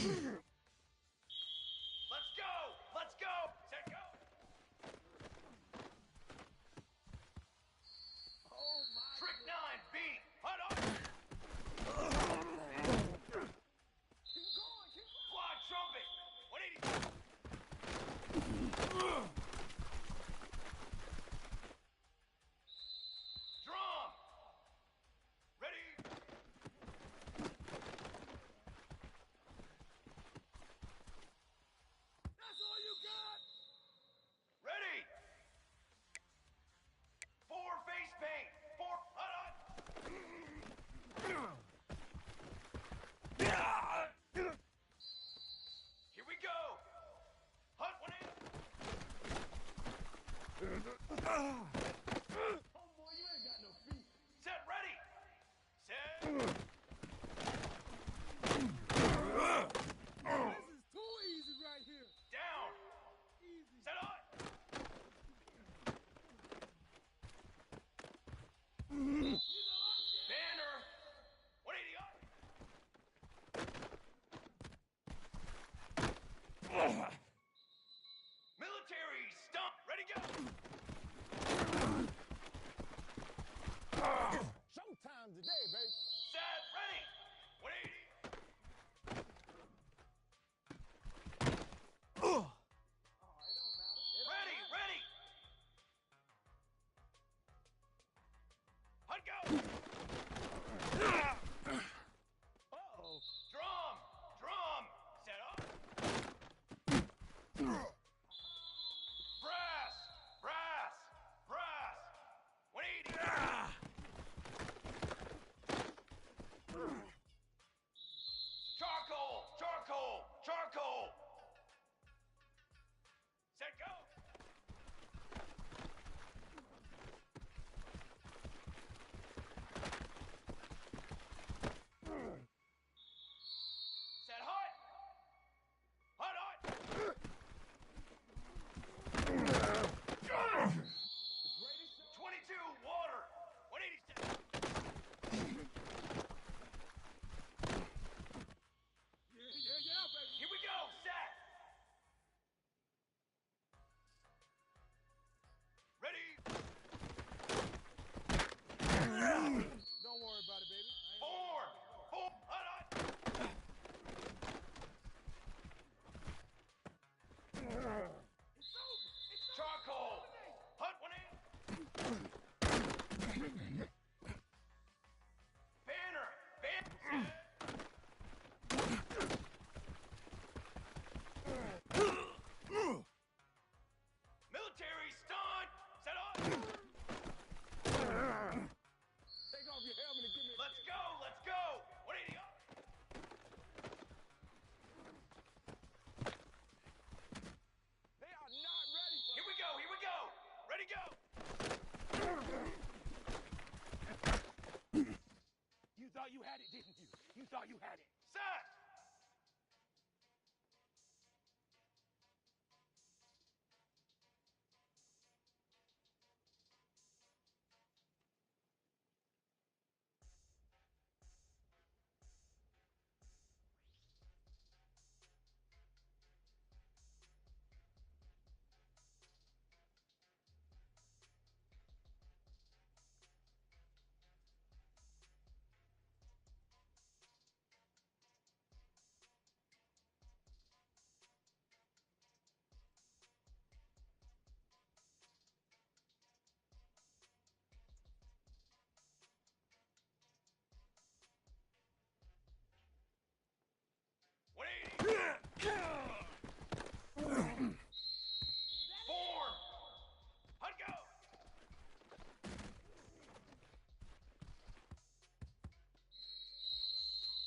Let's go! Let's go! Set go! Oh my! Trick 9, beat! Hot on! Keep going! Keep going! Fly trumpet! 180! Drum! Ready? That's all you got? Ready! 4 face paint! 4 hot on! Here we go! Hot 180! Oh boy, you ain't got no feet. Set ready! Set! This is too easy right here. Down! Easy. Set on! You know what? Banner! 180 on! Military! Stump! Ready, go! Showtime today, baby. Set! Ready! 180! Oh, it don't matter. It don't Ready! matter. Ready! Hut go! Uh-oh. Drum! Drum! Set up! Brass! Brass! Brass! 180! Charcoal! Charcoal! Charcoal! Set go! Set hot! Hot, hot! The greatest show. 22, water! 180 set! Yeah, baby. Here we go! Set! Ready? Don't worry about it, baby. I ain't- 4! 4! Hot, hot! It's over. It's Charcoal! Hot 180! Banner! Banner! Military stunt! Set on! Take off your helmet and give me a Let's go! Let's go! 180 up! They are not ready for Here we go! Here we go! Ready, go! You thought you had it, didn't you? You thought you had it. Set! Form! Hut go!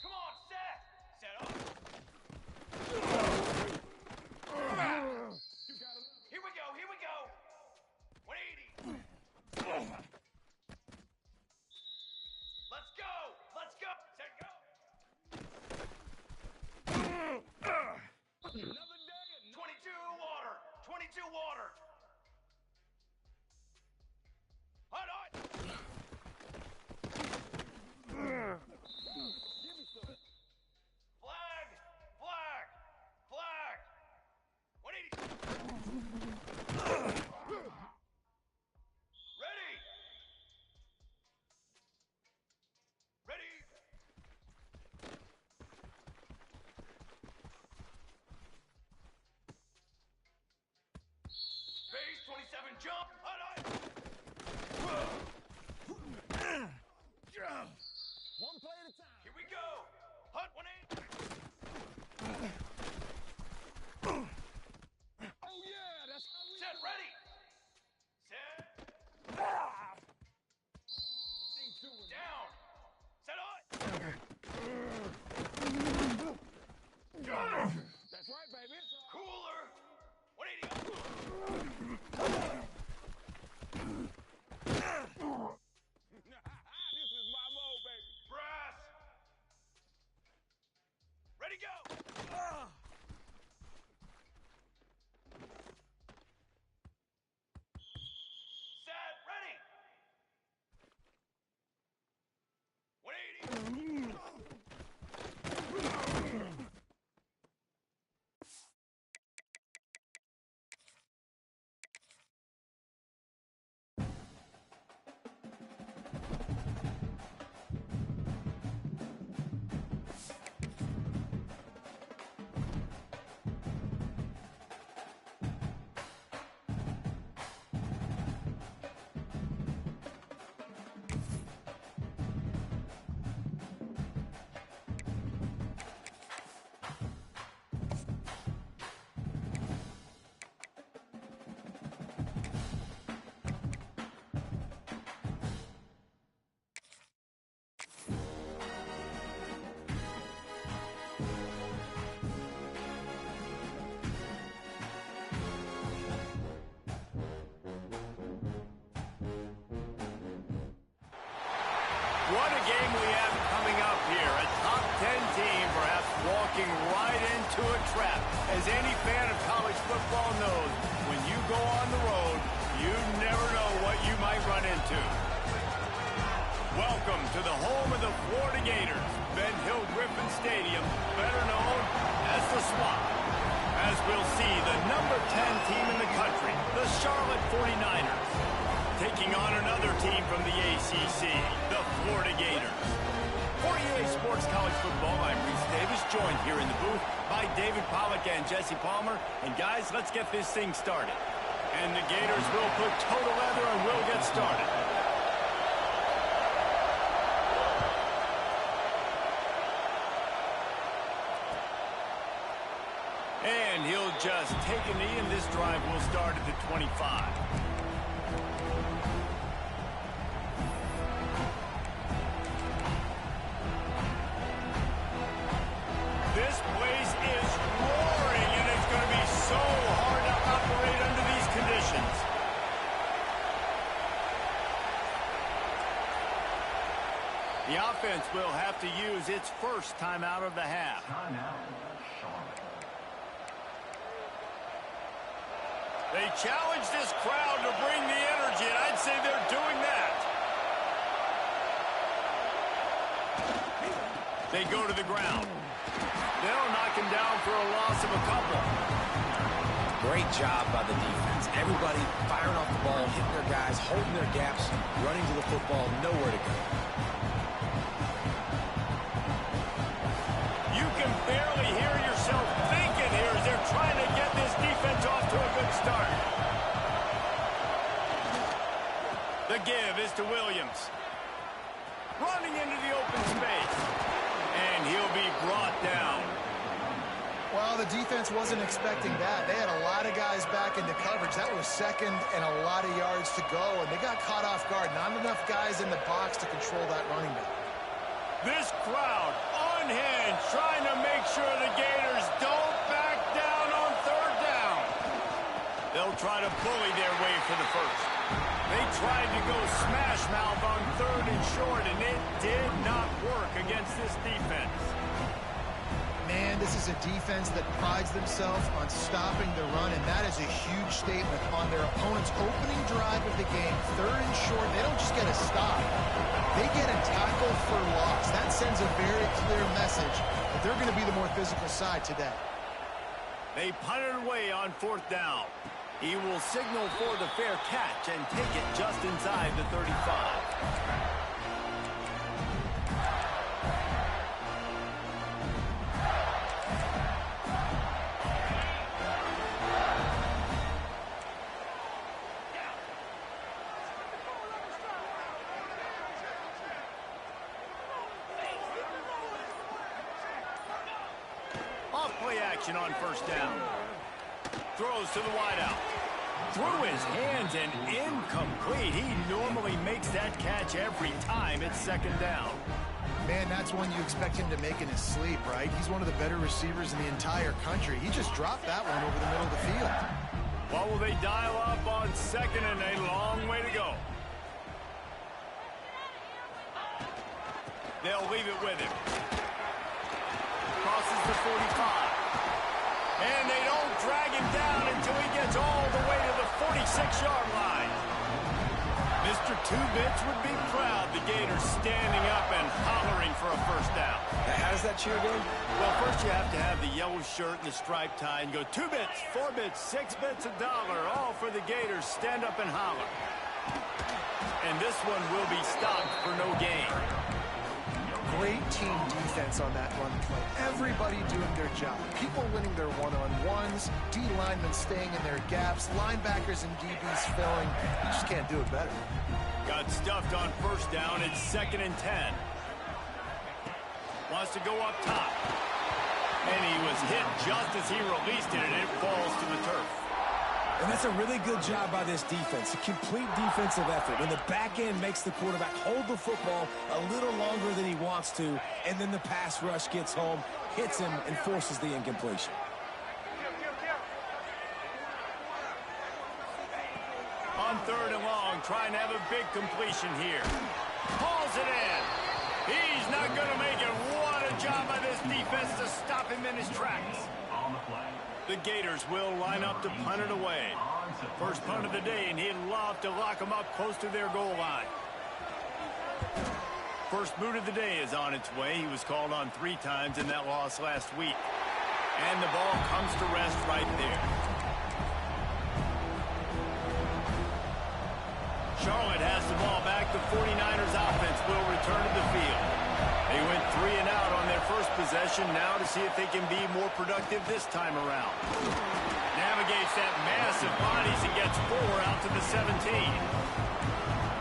Come on, set! Set up! You got it. Here we go, here we go! 180! Let's go! Let's go! Set go! Another day and 22 water! 22 water! Hot, hot! give me some. Flag! Flag! jump. One play at a time. Here we go. Hut 180. Oh, yeah, that's how we Set, do it. ready. Set. Ain't doing it. Down. Set on. That's right, baby. It's all Cooler. 180. This is my mode, baby. Brass. Ready, go. Set, ready. 180. What a game we have coming up here. A top 10 team perhaps walking right into a trap. As any fan of college football knows, when you go on the road, you never know what you might run into. Welcome to the home of the Florida Gators, Ben Hill Griffin Stadium, better known as the Swamp. As we'll see the number 10 team in the country, the Charlotte 49ers, taking on another team from the ACC, the Florida Gators. For EA Sports College Football, I'm Reese Davis, joined here in the booth by David Pollack and Jesse Palmer. And guys, let's get this thing started. And the Gators will put total leather and we'll get started. And he'll just take a knee, and this drive will start at the 25. This place is roaring, and it's going to be so hard to operate under these conditions. The offense will have to use its first timeout of the half. They challenge this crowd to bring the energy, and I'd say they're doing that. They go to the ground. They'll knock him down for a loss of a couple. Great job by the defense. Everybody firing off the ball, hitting their guys, holding their gaps, running to the football, nowhere to go. You can barely hear yourself thinking here as they're trying to get this defense off to a good start. The give is to Williams. Running into the open space. And he'll be brought down. Well, the defense wasn't expecting that. They had a lot of guys back into coverage. That was second and a lot of yards to go, and they got caught off guard. Not enough guys in the box to control that running back. This crowd, unhinged, trying to make sure the Gators don't back down on third down. They'll try to bully their way for the first. They tried to go smash mouth on third and short, and it did not work against this defense. Man, this is a defense that prides themselves on stopping the run, and that is a huge statement on their opponent's opening drive of the game. Third and short, they don't just get a stop. They get a tackle for loss. That sends a very clear message that they're going to be the more physical side today. They punted away on fourth down. He will signal for the fair catch and take it just inside the 35. play action on first down. Throws to the wideout. Through his hands and incomplete. He normally makes that catch every time it's second down. Man, that's one you expect him to make in his sleep, right? He's one of the better receivers in the entire country. He just dropped that one over the middle of the field. What will they dial up on second and a long way to go? They'll leave it with him. Crosses the 45. And they don't drag him down until he gets all the way to the 46-yard line. Mr. Two-Bits would be proud. The Gators standing up and hollering for a first down. How does that cheer go? Well, first you have to have the yellow shirt and the striped tie and go 2 bits, 4 bits, 6 bits, $1, all for the Gators. Stand up and holler. And this one will be stopped for no gain. Great team defense on that run play. Everybody doing their job. People winning their one-on-ones, D linemen staying in their gaps, linebackers and DBs filling. You just can't do it better. Got stuffed on first down. It's 2nd and 10. Wants to go up top. And he was hit just as he released it, and it falls to the turf. And that's a really good job by this defense. A complete defensive effort. When the back end makes the quarterback hold the football a little longer than he wants to, and then the pass rush gets home, hits him, and forces the incompletion. On 3rd and long, trying to have a big completion here. Hauls it in. He's not going to make it. What a job by this defense to stop him in his tracks. The Gators will line up to punt it away. First punt of the day, and he'd love to lock them up close to their goal line. First boot of the day is on its way. He was called on 3 times in that loss last week. And the ball comes to rest right there. Charlotte has the ball back. The 49ers offense will return to the field. They went 3 and out on their first possession. Now to see if they can be more productive this time around. Navigates that mass of bodies and gets 4 out to the 17.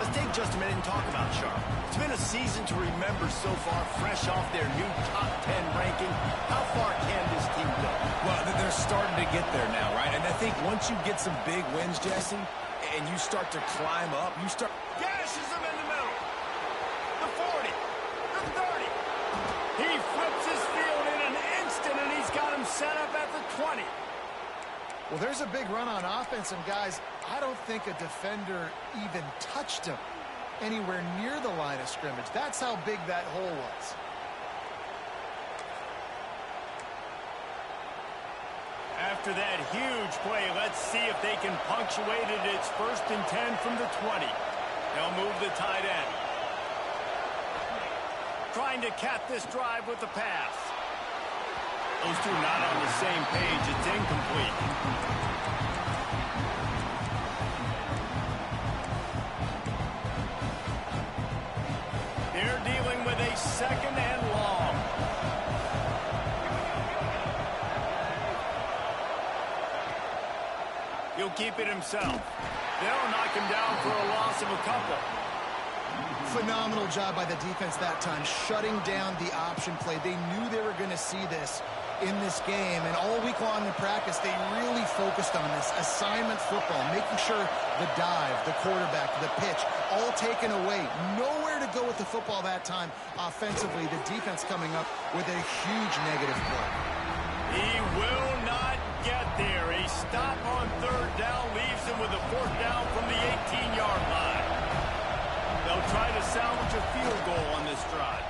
Let's take just a minute and talk about Charlotte. It's been a season to remember so far, fresh off their new top 10 ranking. How far can this team go? Well, they're starting to get there now, right? And I think once you get some big wins, Jesse, and you start to climb up, you start... Gashes him in the middle. The 40. The 30. He flips his field in an instant, and he's got him set up at the 20. Well, there's a big run on offense, and guys, I don't think a defender even touched him anywhere near the line of scrimmage. That's how big that hole was. After that huge play, let's see if they can punctuate it. It's 1st and 10 from the 20. They'll move the tight end. Trying to cap this drive with the pass. Those two not on the same page. It's incomplete. They're dealing with a 2nd and long. He'll keep it himself. They'll knock him down for a loss of a couple. Phenomenal job by the defense that time, shutting down the option play. They knew they were going to see this in this game, and all week long in practice, they really focused on this assignment football, making sure the dive, the quarterback, the pitch, all taken away. Nowhere to go with the football that time offensively. The defense coming up with a huge negative play. He will not get there. A stop on 3rd down leaves him with a 4th down from the 18-yard line. They'll try to salvage a field goal on this drive.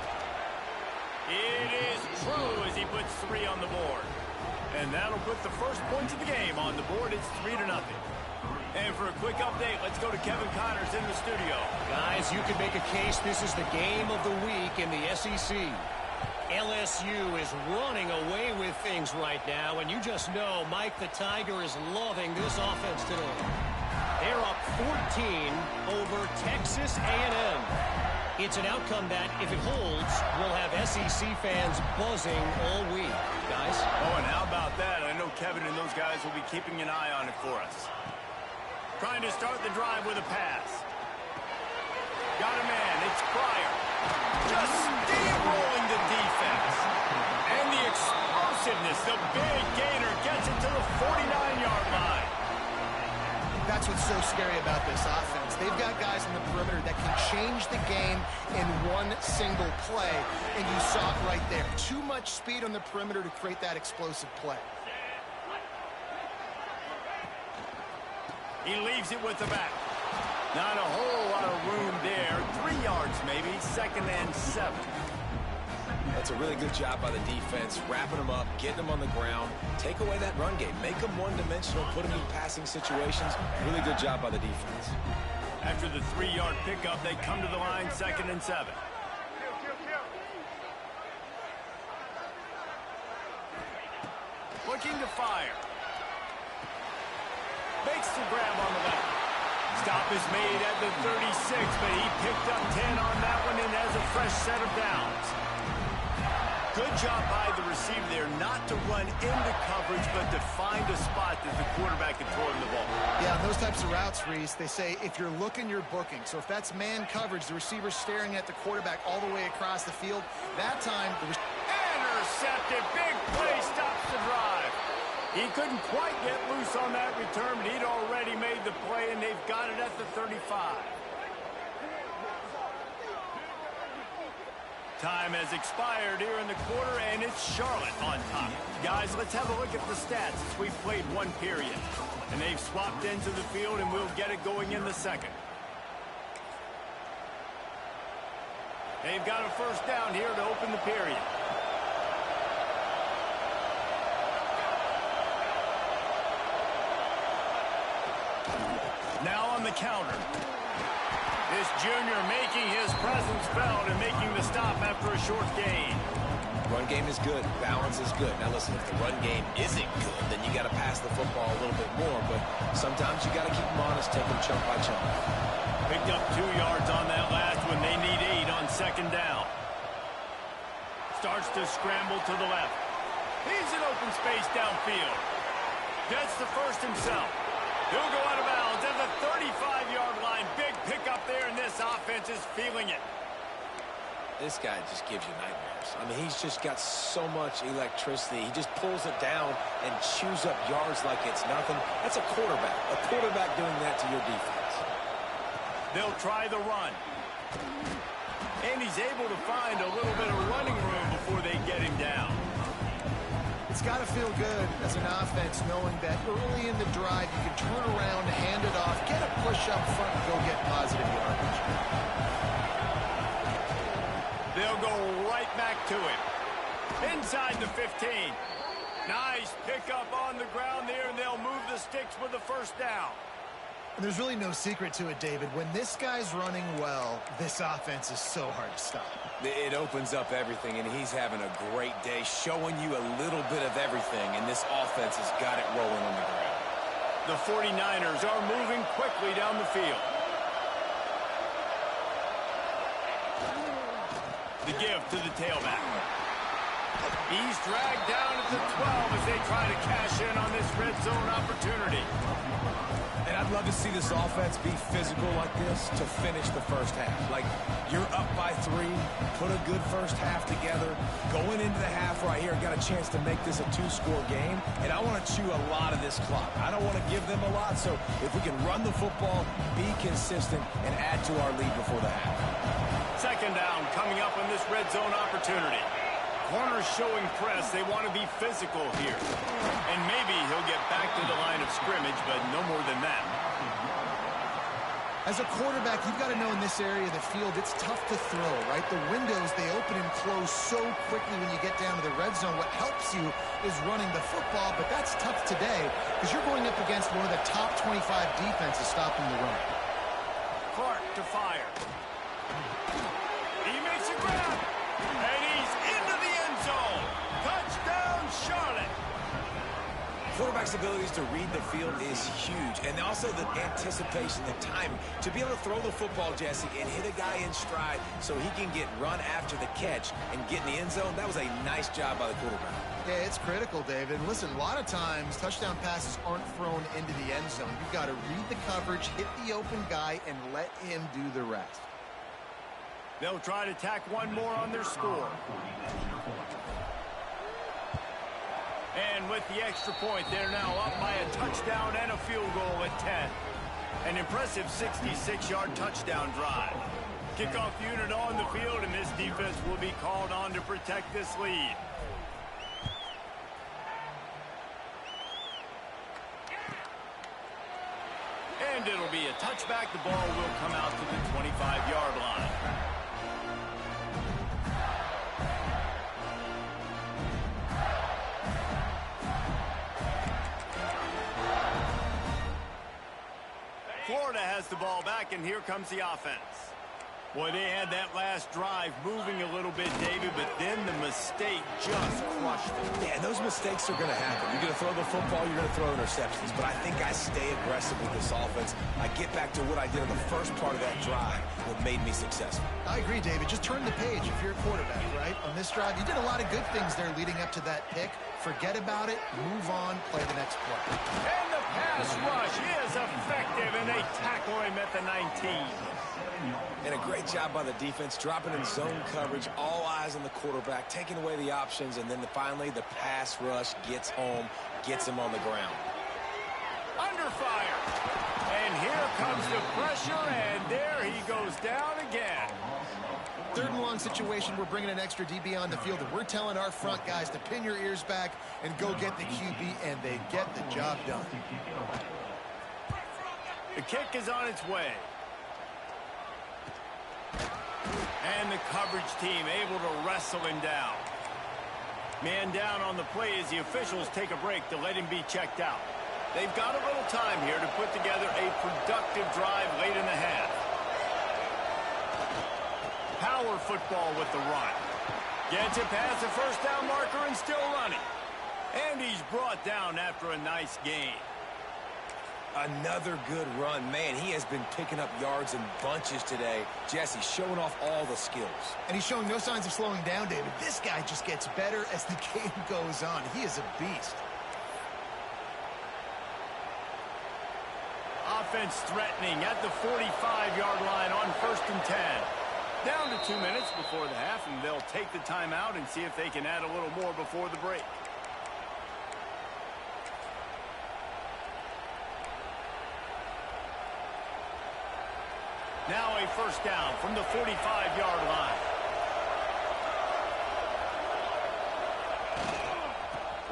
It is true as he puts 3 on the board. And that'll put the first points of the game on the board. It's 3-0. And for a quick update, let's go to Kevin Connors in the studio. Guys, you could make a case this is the game of the week in the SEC. LSU is running away with things right now, and you just know Mike the Tiger is loving this offense today. They're up 14 over Texas A&M. It's an outcome that, if it holds, will have SEC fans buzzing all week. Guys? Oh, and how about that? I know Kevin and those guys will be keeping an eye on it for us. Trying to start the drive with a pass. Got a man. It's Pryor. Just steamrolling the defense. And the explosiveness makes the big gainer, gets it to the 49-yard line. That's what's so scary about this offense. They've got guys in the perimeter that can change the game in one single play, and you saw it right there. Too much speed on the perimeter to create that explosive play. He leaves it with the back. Not a whole lot of room there. 3 yards maybe, 2nd and 7. That's a really good job by the defense, wrapping them up, getting them on the ground, take away that run game, make them one-dimensional, put them in passing situations. Really good job by the defense. After the 3-yard pickup, they come to the line, 2nd and 7. Looking to fire. Makes the grab on the left. Stop is made at the 36, but he picked up 10 on that one and has a fresh set of downs. Good job by the receiver there, not to run into coverage, but to find a spot that the quarterback can throw him the ball. Yeah, those types of routes, Reese, they say if you're looking, you're booking. So if that's man coverage, the receiver's staring at the quarterback all the way across the field, that time... Intercepted. Big play stops the drive. He couldn't quite get loose on that return, but he'd already made the play, and they've got it at the 35. Time has expired here in the quarter, and it's Charlotte on top. Guys, let's have a look at the stats as we've played one period. And they've swapped into the field, and we'll get it going in the second. They've got a first down here to open the period. Now on the counter. This junior making his presence felt and making the stop after a short gain. Run game is good. Balance is good. Now listen, if the run game isn't good, then you got to pass the football a little bit more. But sometimes you got to keep them honest, take them chunk by chunk. Picked up 2 yards on that last one. They need 8 on 2nd down. Starts to scramble to the left. He's in open space downfield. Gets the first himself. He'll go out of bounds at the 35-yard line. Big pickup there, and this offense is feeling it. This guy just gives you nightmares. I mean, he's just got so much electricity. He just pulls it down and chews up yards like it's nothing. That's a quarterback. A quarterback doing that to your defense. They'll try the run. And he's able to find a little bit of running room before they get him down. It's got to feel good as an offense knowing that early in the drive you can turn around, hand it off, get a push up front, and go get positive yardage. They'll go right back to him. Inside the 15. Nice pickup on the ground there, and they'll move the sticks with the first down. And there's really no secret to it, David. When this guy's running well, this offense is so hard to stop. It opens up everything, and he's having a great day, showing you a little bit of everything, and this offense has got it rolling on the ground. The 49ers are moving quickly down the field. The give to the tailback. He's dragged down at the 12 as they try to cash in on this red zone opportunity. And I'd love to see this offense be physical like this to finish the first half. Like, you're up by 3, put a good first half together. Going into the half right here, got a chance to make this a 2-score game. And I want to chew a lot of this clock. I don't want to give them a lot, so if we can run the football, be consistent, and add to our lead before the half. 2nd down coming up on this red zone opportunity. Corners showing press. They want to be physical here. And maybe he'll get back to the line of scrimmage, but no more than that. As a quarterback, you've got to know in this area of the field, it's tough to throw, right? The windows, they open and close so quickly when you get down to the red zone. What helps you is running the football, but that's tough today because you're going up against one of the top 25 defenses stopping the run. Clark to fire. He makes a grab, and he's into the end zone. Touchdown, Charlotte. Quarterback's abilities to read the field is huge, and also the anticipation, the timing. To be able to throw the football, Jesse, and hit a guy in stride so he can get run after the catch and get in the end zone, that was a nice job by the quarterback. Yeah, it's critical, David. Listen, a lot of times touchdown passes aren't thrown into the end zone. You've got to read the coverage, hit the open guy, and let him do the rest. They'll try to tack one more on their score. And with the extra point, they're now up by a touchdown and a field goal at 10. An impressive 66-yard touchdown drive. Kickoff unit on the field, and this defense will be called on to protect this lead. And it'll be a touchback. The ball will come out to the 25-yard line. Florida has the ball back, and here comes the offense. Boy, they had that last drive moving a little bit, David, but then the mistake just crushed them. Yeah, and those mistakes are going to happen. You're going to throw the football, you're going to throw interceptions. But I think I stay aggressive with this offense. I get back to what I did in the first part of that drive that made me successful. I agree, David. Just turn the page if you're a quarterback, right? On this drive, you did a lot of good things there leading up to that pick. Forget about it, move on, play the next play. And the pass rush is effective, and they tackle him at the 19. And a great job by the defense, dropping in zone coverage, all eyes on the quarterback, taking away the options, and then finally the pass rush gets home, gets him on the ground. Under fire. And here comes the pressure, and there he goes down again. 3rd and long situation, we're bringing an extra DB on the field, and we're telling our front guys to pin your ears back and go get the QB, and they get the job done. The kick is on its way. And the coverage team able to wrestle him down. Man down on the play as the officials take a break to let him be checked out. They've got a little time here to put together a productive drive late in the half. Power football with the run. Gets it past the first down marker and still running. And he's brought down after a nice gain. Another good run. Man, he has been picking up yards in bunches today. Jesse showing off all the skills. And he's showing no signs of slowing down, David. This guy just gets better as the game goes on. He is a beast. Offense threatening at the 45-yard line on 1st and 10. Down to 2 minutes before the half, and they'll take the timeout and see if they can add a little more before the break. Now a 1st down from the 45-yard line.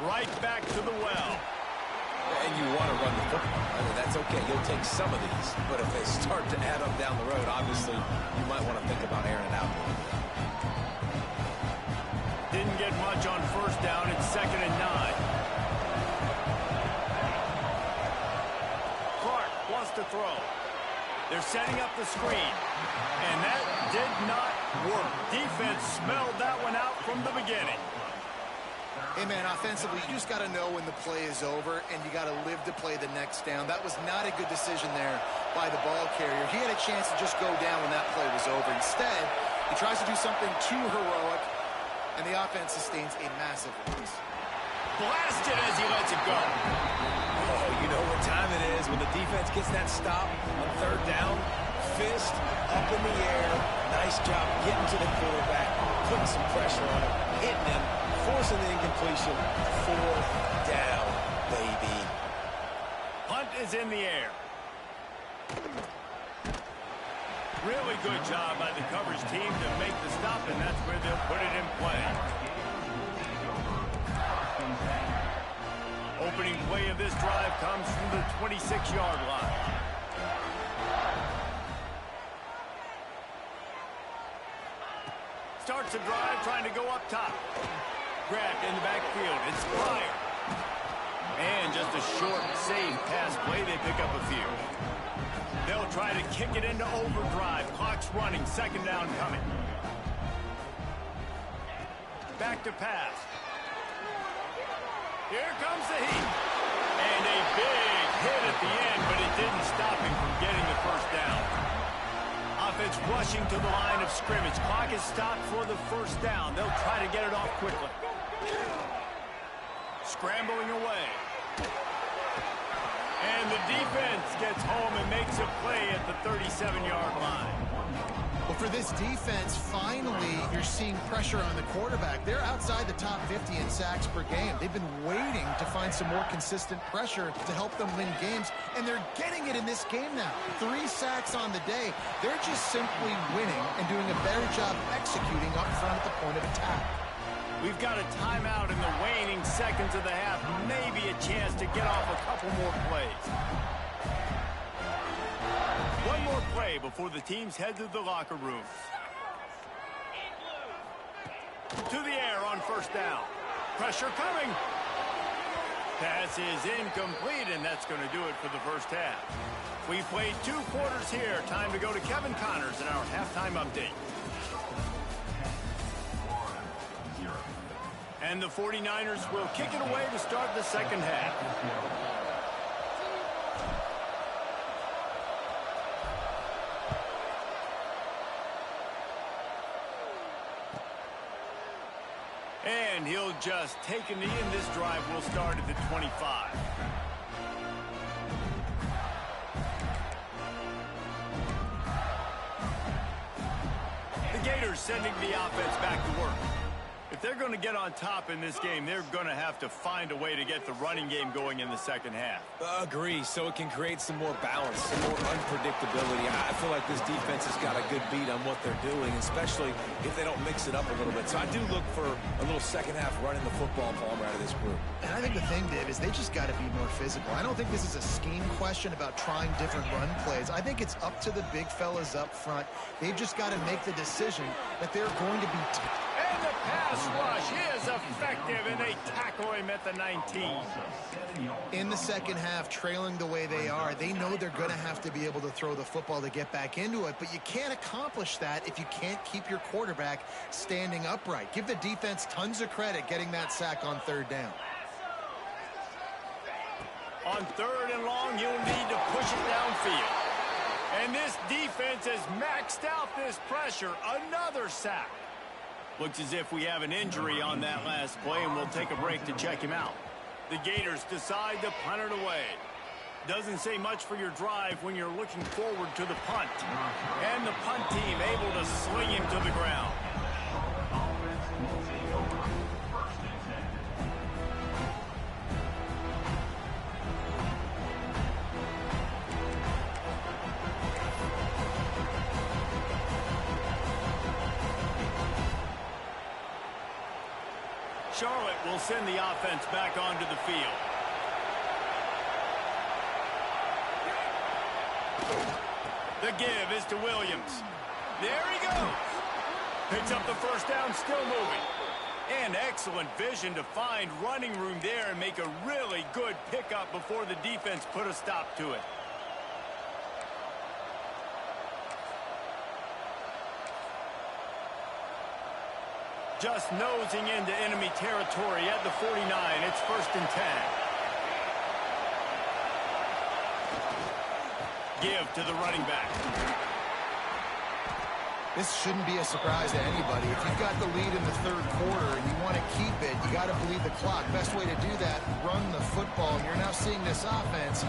Right back to the well. And you want to run the football. I mean, that's okay. You'll take some of these. But if they start to add up down the road, obviously, you might want to think about airing it out. Didn't get much on 1st down. It's 2nd and 9. Clark wants to throw. They're setting up the screen. And that did not work. Defense smelled that one out from the beginning. Hey, man, offensively, you just got to know when the play is over, and you got to live to play the next down. That was not a good decision there by the ball carrier. He had a chance to just go down when that play was over. Instead, he tries to do something too heroic, and the offense sustains a massive loss. Blasted as he lets it go. Oh, you know what time it is when the defense gets that stop on 3rd down. Fist up in the air. Nice job getting to the quarterback, putting some pressure on him, hitting him, forcing the incompletion. 4th down, baby. Punt is in the air. Really good job by the coverage team to make the stop, and that's where they'll put it in play. Opening play of this drive comes from the 26-yard line. Starts the drive trying to go up top. Grabbed in the backfield. It's Pryor. And just a short, safe pass play. They pick up a few. They'll try to kick it into overdrive. Clock's running. 2nd down coming. Back to pass. Here comes the heat. And a big hit at the end, but it didn't stop him from getting the 1st down. Offense rushing to the line of scrimmage. Clock is stopped for the 1st down. They'll try to get it off quickly. Scrambling away. And the defense gets home and makes a play at the 37-yard line. Well, for this defense, finally, you're seeing pressure on the quarterback. They're outside the top 50 in sacks per game. They've been waiting to find some more consistent pressure to help them win games, and they're getting it in this game now. 3 sacks on the day. They're just simply winning and doing a better job executing up front at the point of attack. We've got a timeout in the waning seconds of the half. Maybe a chance to get off a couple more plays. One more play before the teams head to the locker room. To the air on first down. Pressure coming. Pass is incomplete, and that's going to do it for the first half. We played 2 quarters here. Time to go to Kevin Connors in our halftime update. And the 49ers will kick it away to start the second half. And he'll just take a knee, and this drive will start at the 25. The Gators sending the offense back to work. If they're going to get on top in this game, they're going to have to find a way to get the running game going in the second half. Agree, so it can create some more balance, some more unpredictability. I feel like this defense has got a good beat on what they're doing, especially if they don't mix it up a little bit. So I do look for a little second half running the football, Palmer, out of this group. And I think the thing, Dave, is they just got to be more physical. I don't think this is a scheme question about trying different run plays. I think it's up to the big fellas up front. They've just got to make the decision that they're going to be... And the pass rush is effective, and they tackle him at the 19. In the second half, trailing the way they are, they know they're going to have to be able to throw the football to get back into it, but you can't accomplish that if you can't keep your quarterback standing upright. Give the defense tons of credit getting that sack on third down. On third and long, you'll need to push it downfield. And this defense has maxed out this pressure. Another sack. Looks as if we have an injury on that last play, and we'll take a break to check him out. The Gators decide to punt it away. Doesn't say much for your drive when you're looking forward to the punt. And the punt team able to sling him to the ground. Charlotte will send the offense back onto the field. The give is to Williams. There he goes. Picks up the first down, still moving. And excellent vision to find running room there and make a really good pickup before the defense put a stop to it. Just nosing into enemy territory at the 49. It's 1st and 10. Give to the running back. This shouldn't be a surprise to anybody. If you've got the lead in the third quarter and you want to keep it, you got to bleed the clock. Best way to do that, run the football. And you're now seeing this offense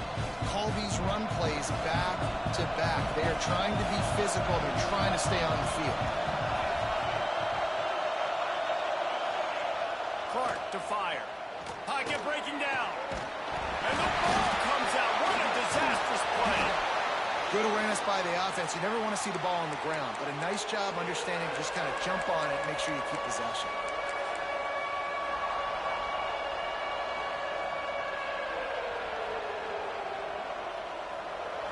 call these run plays back to back. They are trying to be physical. They're trying to stay on the field. To fire. Pocket breaking down. And the ball comes out. What a disastrous play. Good awareness by the offense. You never want to see the ball on the ground, but a nice job understanding just kind of jump on it and make sure you keep possession.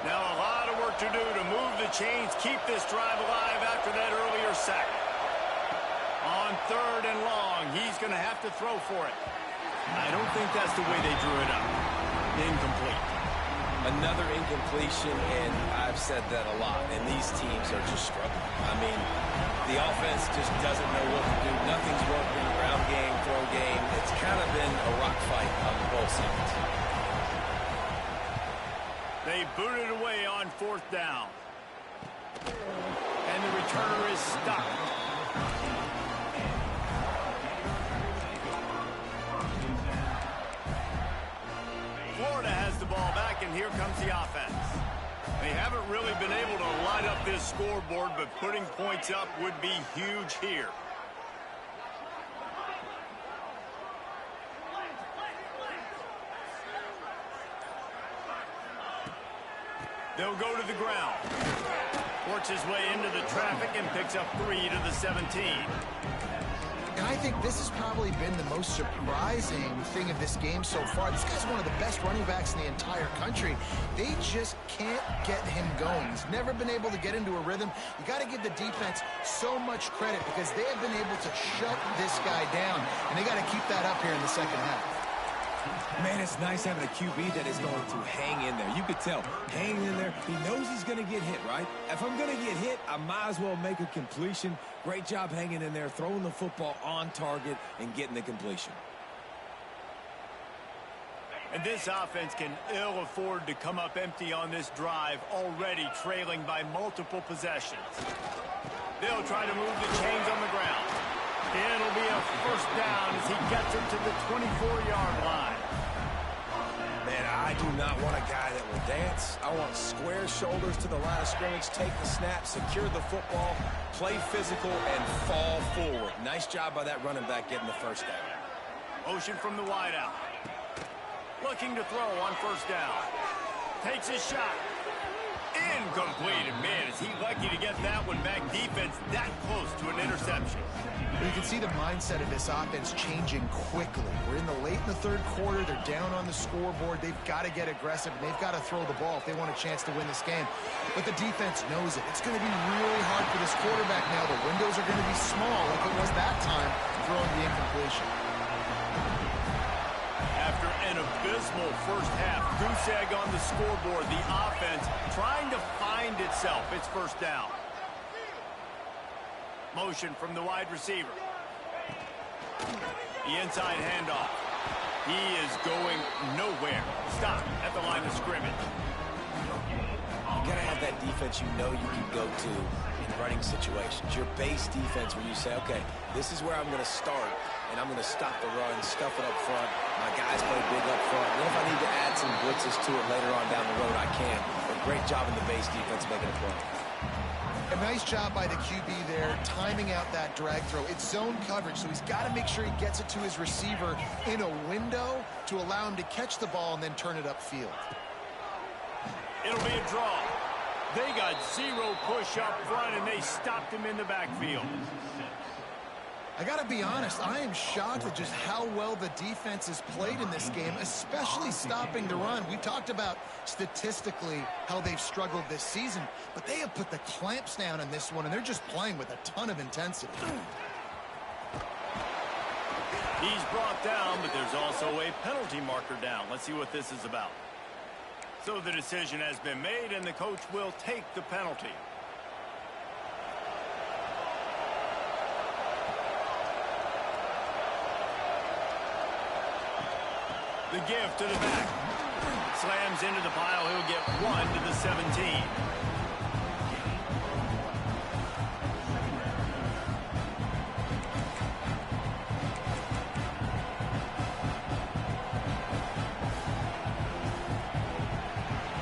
Now a lot of work to do to move the chains, keep this drive alive after that earlier sack. On third and long, he's going to have to throw for it. I don't think that's the way they drew it up. Incomplete. Another incompletion, and I've said that a lot, and these teams are just struggling. I mean, the offense just doesn't know what to do. Nothing's working. Ground game, throw game. It's kind of been a rock fight on both sides. They booted away on 4th down. And the returner is stopped. Florida has the ball back, and here comes the offense. They haven't really been able to light up this scoreboard, but putting points up would be huge here. They'll go to the ground. Works his way into the traffic and picks up 3 to the 17. And I think this has probably been the most surprising thing of this game so far. This guy's one of the best running backs in the entire country. They just can't get him going. He's never been able to get into a rhythm. You got to give the defense so much credit because they have been able to shut this guy down, and they got to keep that up here in the second half. Man, it's nice having a QB that is going to hang in there. You could tell, hanging in there, he knows he's going to get hit, right? If I'm going to get hit, I might as well make a completion. Great job hanging in there, throwing the football on target and getting the completion. And this offense can ill afford to come up empty on this drive, already trailing by multiple possessions. They'll try to move the chains on the ground. It'll be a first down as he gets it to the 24-yard line. Man, I do not want a guy that will dance. I want square shoulders to the line of scrimmage, take the snap, secure the football, play physical, and fall forward. Nice job by that running back getting the first down. Motion from the wideout. Looking to throw on first down. Takes his shot. Incomplete. And man, is he lucky to get that one back. Defense that close to an interception. You can see the mindset of this offense changing quickly. We're in the third quarter. They're down on the scoreboard. They've got to get aggressive, and they've got to throw the ball if they want a chance to win this game. But the defense knows it. It's going to be really hard for this quarterback now. The windows are going to be small like it was that time throwing the incompletion. After an abysmal first half, goose egg on the scoreboard. The offense trying to find itself. It's first down. Motion from the wide receiver. The inside handoff. He is going nowhere. Stop at the line of scrimmage. You got to have that defense you know you can go to in running situations. Your base defense where you say, okay, this is where I'm going to start, and I'm going to stop the run, stuff it up front. My guys play big up front. And if I need to add some blitzes to it later on down the road, I can. But great job in the base defense making a play. A nice job by the QB there, timing out that drag throw. It's zone coverage, so he's got to make sure he gets it to his receiver in a window to allow him to catch the ball and then turn it upfield. It'll be a draw. They got 0 push up front, and they stopped him in the backfield. I got to be honest, I am shocked at just how well the defense has played in this game, especially stopping the run. We talked about statistically how they've struggled this season, but they have put the clamps down in this one, and they're just playing with a ton of intensity. He's brought down, but there's also a penalty marker down. Let's see what this is about. So the decision has been made, and the coach will take the penalty. The give to the back. Slams into the pile. He'll get 1 to the 17.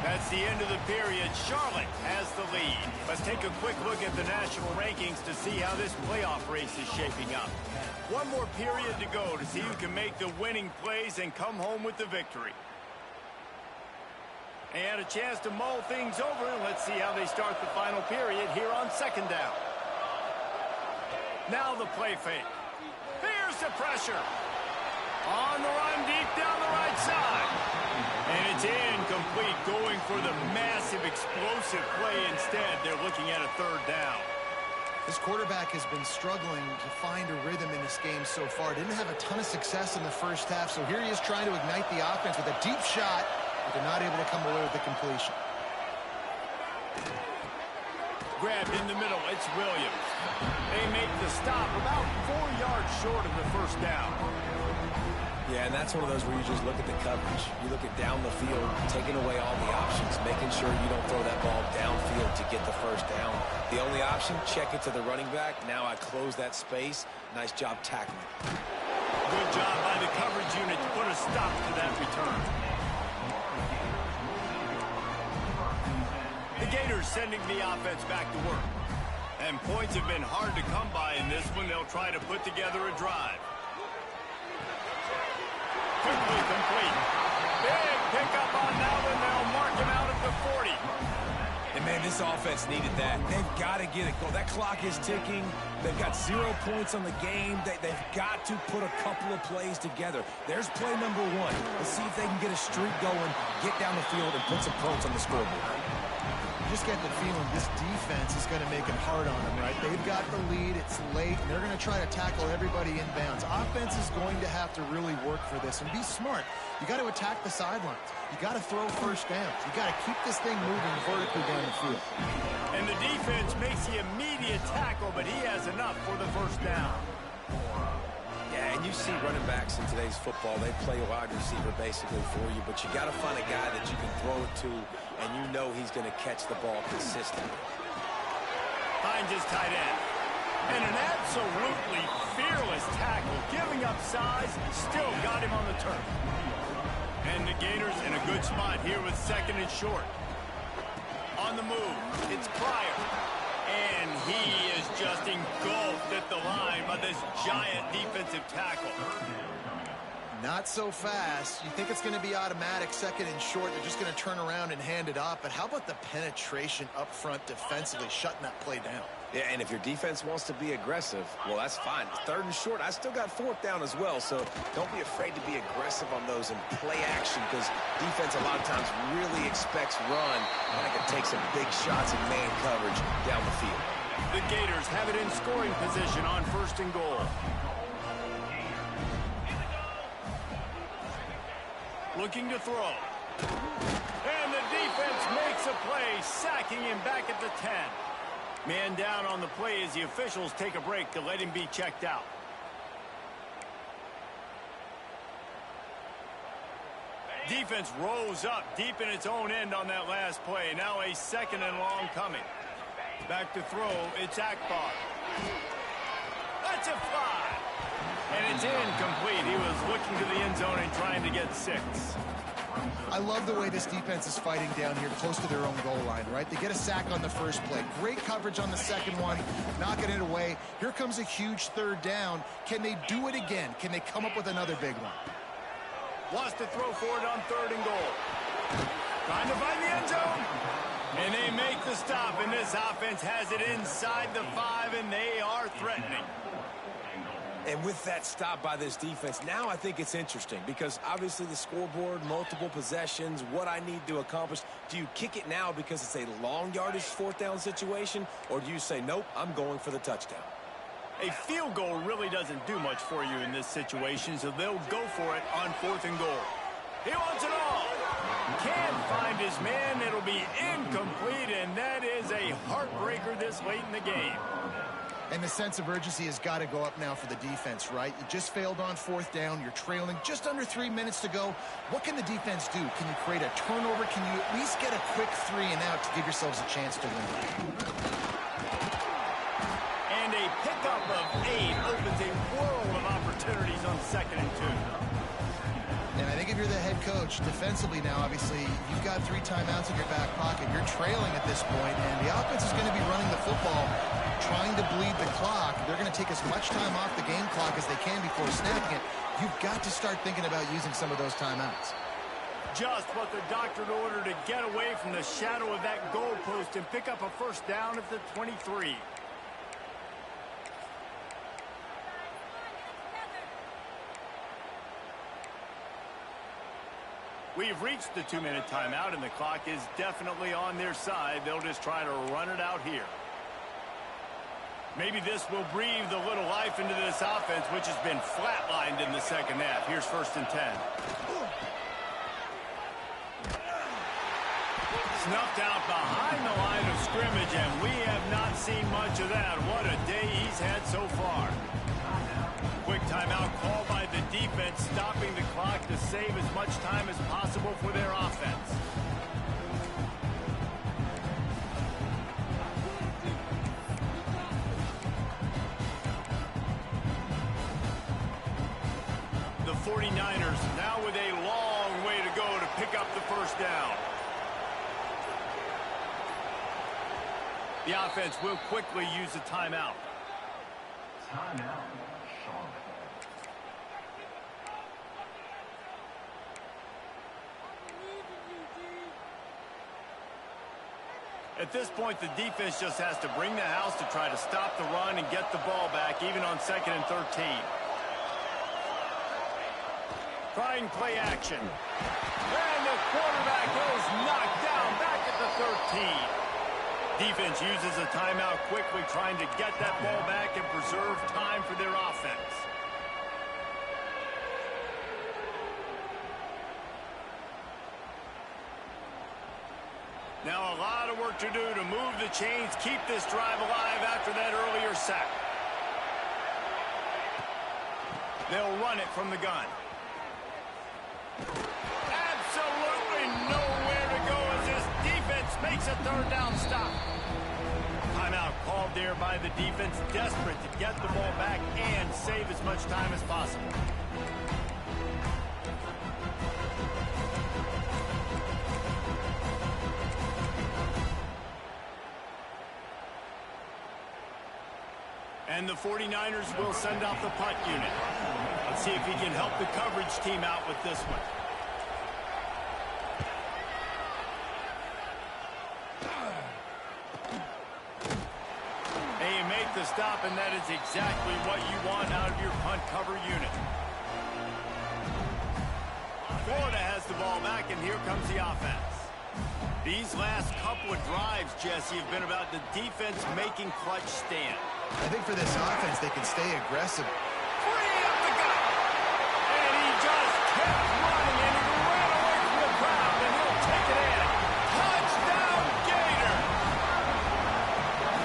That's the end of the period. Charlotte has the lead. Let's take a quick look at the national rankings to see how this playoff race is shaping up. One more period to go to see who can make the winning plays and come home with the victory. And a chance to mull things over. Let's see how they start the final period here on second down. Now the play fake. Here's the pressure. On the run deep down the right side. And it's incomplete, going for the massive explosive play instead. They're looking at a third down. This quarterback has been struggling to find a rhythm in this game so far. Didn't have a ton of success in the first half, so here he is trying to ignite the offense with a deep shot, but they're not able to come away with the completion. Grabbed in the middle, it's Williams. They make the stop about 4 yards short of the first down. Yeah, and that's one of those where you just look at the coverage. You look at down the field, taking away all the options, making sure you don't throw that ball downfield to get the first down. The only option, check it to the running back. Now I close that space. Nice job tackling. Good job by the coverage unit to put a stop to that return. The Gators sending the offense back to work. And points have been hard to come by in this one. They'll try to put together a drive. Quickly complete. Big pickup on that one. They'll mark him out at the 40. And, man, this offense needed that. They've got to get it going. That clock is ticking. They've got 0 points on the game. They've got to put a couple of plays together. There's play number 1. Let's see if they can get a streak going, get down the field, and put some points on the scoreboard. You just get the feeling this defense is going to make it hard on them, right? They've got the lead. It's late, and they're going to try to tackle everybody inbounds. Offense is going to have to really work for this and be smart. You got to attack the sidelines. You got to throw first downs. You got to keep this thing moving vertically down the field. And the defense makes the immediate tackle, but he has enough for the first down. Yeah, and you see running backs in today's football, they play wide receiver basically for you, but you got to find a guy that you can throw it to, and you know he's going to catch the ball consistently. Finds his tight end. And an absolutely fearless tackle, giving up size, still got him on the turf. And the Gators in a good spot here with 2nd and short. On the move, it's Pryor. And he is just engulfed at the line by this giant defensive tackle. Not so fast. You think it's going to be automatic, 2nd and short. They're just going to turn around and hand it off. But how about the penetration up front defensively, shutting that play down? Yeah, and if your defense wants to be aggressive, well, that's fine. 3rd and short, I still got 4th down as well, so don't be afraid to be aggressive on those and play action, because defense a lot of times really expects run, and it can take some big shots in man coverage down the field. The Gators have it in scoring position on 1st and goal. Looking to throw. And the defense makes a play, sacking him back at the 10. Man down on the play as the officials take a break to let him be checked out. Defense rose up deep in its own end on that last play. Now a 2nd and long coming. Back to throw, it's Akbar. That's a fly. And it's incomplete. He was looking to the end zone and trying to get 6. I love the way this defense is fighting down here close to their own goal line, right? They get a sack on the first play. Great coverage on the second one, knocking it away. Here comes a huge 3rd down. Can they do it again? Can they come up with another big one? Wants to throw forward on 3rd and goal. Trying to find the end zone. And they make the stop, and this offense has it inside the 5, and they are threatening. And with that stop by this defense, now I think it's interesting, because obviously the scoreboard, multiple possessions, what I need to accomplish. Do you kick it now because it's a long yardage 4th down situation, or do you say, nope, I'm going for the touchdown? A field goal really doesn't do much for you in this situation, so they'll go for it on 4th and goal. He wants it all. Can't find his man. It'll be incomplete, and that is a heartbreaker this late in the game. And the sense of urgency has got to go up now for the defense, right? You just failed on 4th down. You're trailing just under 3 minutes to go. What can the defense do? Can you create a turnover? Can you at least get a quick 3 and out to give yourselves a chance to win? And a pickup of 8 opens a world of opportunities on 2nd and 2. And I think if you're the head coach, defensively now, obviously, you've got 3 timeouts in your back pocket. You're trailing at this point, and the offense is going to be running the football, trying to bleed the clock. They're going to take as much time off the game clock as they can before snapping it. You've got to start thinking about using some of those timeouts. Just what the doctor ordered to get away from the shadow of that goalpost and pick up a 1st down at the 23. We've reached the 2-minute timeout, and the clock is definitely on their side. They'll just try to run it out here. Maybe this will breathe a little life into this offense, which has been flatlined in the 2nd half. Here's 1st and 10. Snuffed out behind the line of scrimmage, and we have not seen much of that. What a day he's had so far. Quick timeout called by the defense, stopping the clock to save as much time as possible for their offense. The 49ers now with a long way to go to pick up the 1st down. The offense will quickly use a timeout. Timeout, Charlotte. At this point, the defense just has to bring the house to try to stop the run and get the ball back, even on 2nd and 13. Trying play action. And the quarterback is knocked down back at the 13. Defense uses a timeout quickly, trying to get that ball back and preserve time for their offense. Now a lot of work to do to move the chains, keep this drive alive after that earlier sack. They'll run it from the gun. Absolutely nowhere to go as this defense makes a 3rd down stop. Timeout called there by the defense, desperate to get the ball back and save as much time as possible. And the 49ers will send out the punt unit. Let's see if he can help the coverage team out with this one. They make the stop, and that is exactly what you want out of your punt cover unit. Florida has the ball back, and here comes the offense. These last couple of drives, Jesse, have been about the defense making clutch stand. I think for this offense, they can stay aggressive. Free up the gut. And he just kept running, and he ran away from the crowd, and he'll take it in. Touchdown, Gator!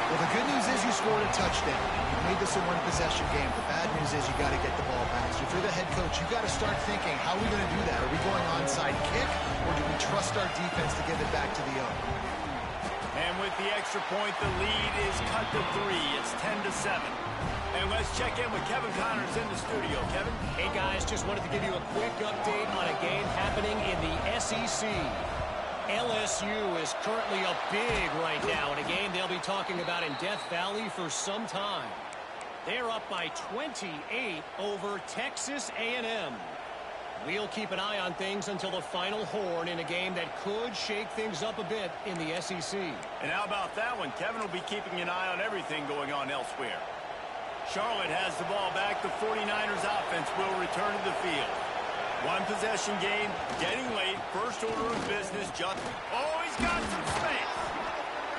Well, the good news is you scored a touchdown. You made this a one-possession game. The bad news is you got to get the ball back. So if you're the head coach, you got to start thinking, how are we going to do that? Are we going onside kick, or do we trust our defense to give it back to the owner? And with the extra point, the lead is cut to 3. It's 10-7. And let's check in with Kevin Connors in the studio. Kevin? Hey, guys, just wanted to give you a quick update on a game happening in the SEC. LSU is currently up big right now in a game they'll be talking about in Death Valley for some time. They're up by 28 over Texas A&M. We'll keep an eye on things until the final horn in a game that could shake things up a bit in the SEC. And how about that one? Kevin will be keeping an eye on everything going on elsewhere. Charlotte has the ball back. The 49ers offense will return to the field. One possession game, getting late. First order of business. Oh, he's got some space.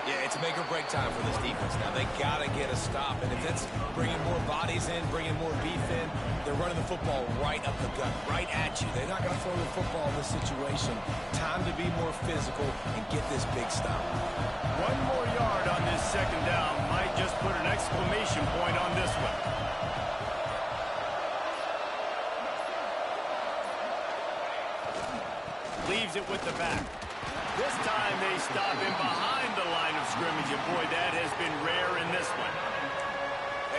Yeah, it's make or break time for this defense. Now, they got to get a stop. And if that's bringing more bodies in, bringing more beef in, they're running the football right up the gut, right at you. They're not going to throw the football in this situation. Time to be more physical and get this big stop. 1 more yard on this 2nd down. Might just put an exclamation point on this one. Leaves it with the back. This time they stop him behind the line of scrimmage, and boy, that has been rare in this one.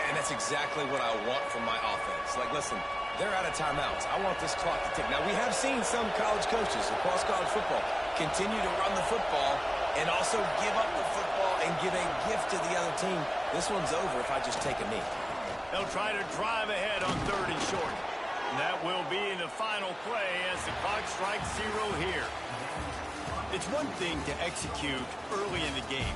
And that's exactly what I want from my offense. Like, listen, they're out of timeouts. I want this clock to tick. Now, we have seen some college coaches across college football continue to run the football and also give up the football and give a gift to the other team. This one's over if I just take a knee. They'll try to drive ahead on 3rd and short. And that will be in the final play as the clock strikes 0 here. It's one thing to execute early in the game.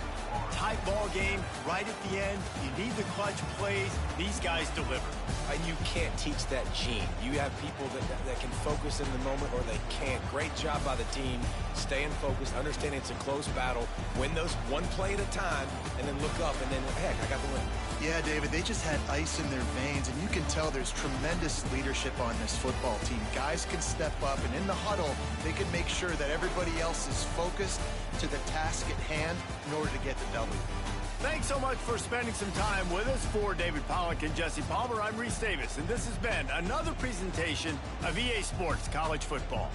Tight ball game, right at the end. You need the clutch plays. These guys deliver. And you can't teach that gene. You have people that can focus in the moment or they can't. Great job by the team, staying focused, understanding it's a close battle, win those one play at a time, and then look up, and then, heck, I got the win. Yeah, David, they just had ice in their veins, and you can tell there's tremendous leadership on this football team. Guys can step up, and in the huddle, they can make sure that everybody else is focused to the task at hand in order to get the W. Thanks so much for spending some time with us. For David Pollack and Jesse Palmer, I'm Reese Davis, and this has been another presentation of EA Sports College Football.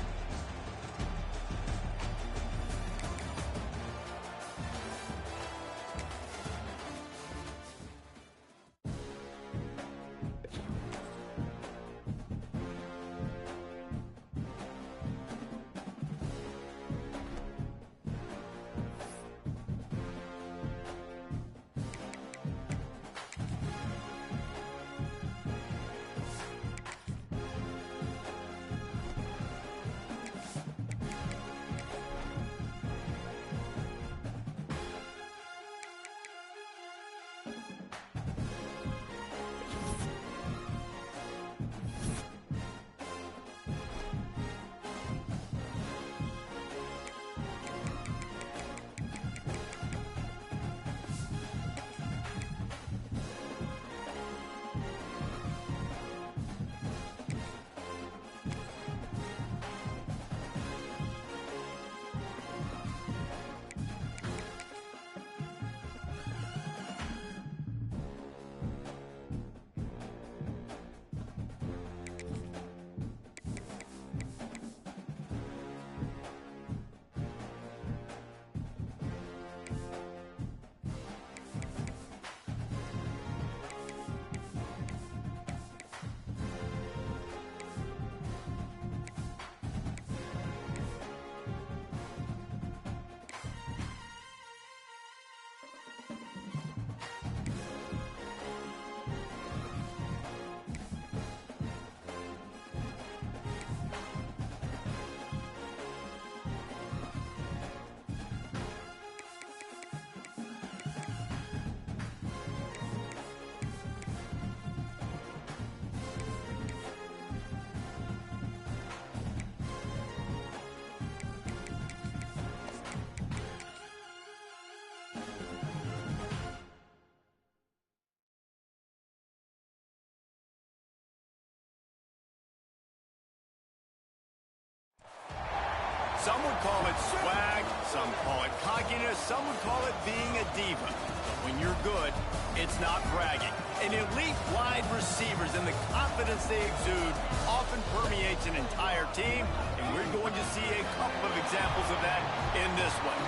Some would call it swag, some call it cockiness, some would call it being a diva. But when you're good, it's not bragging. An elite wide receivers and the confidence they exude often permeates an entire team, and we're going to see a couple of examples of that in this one.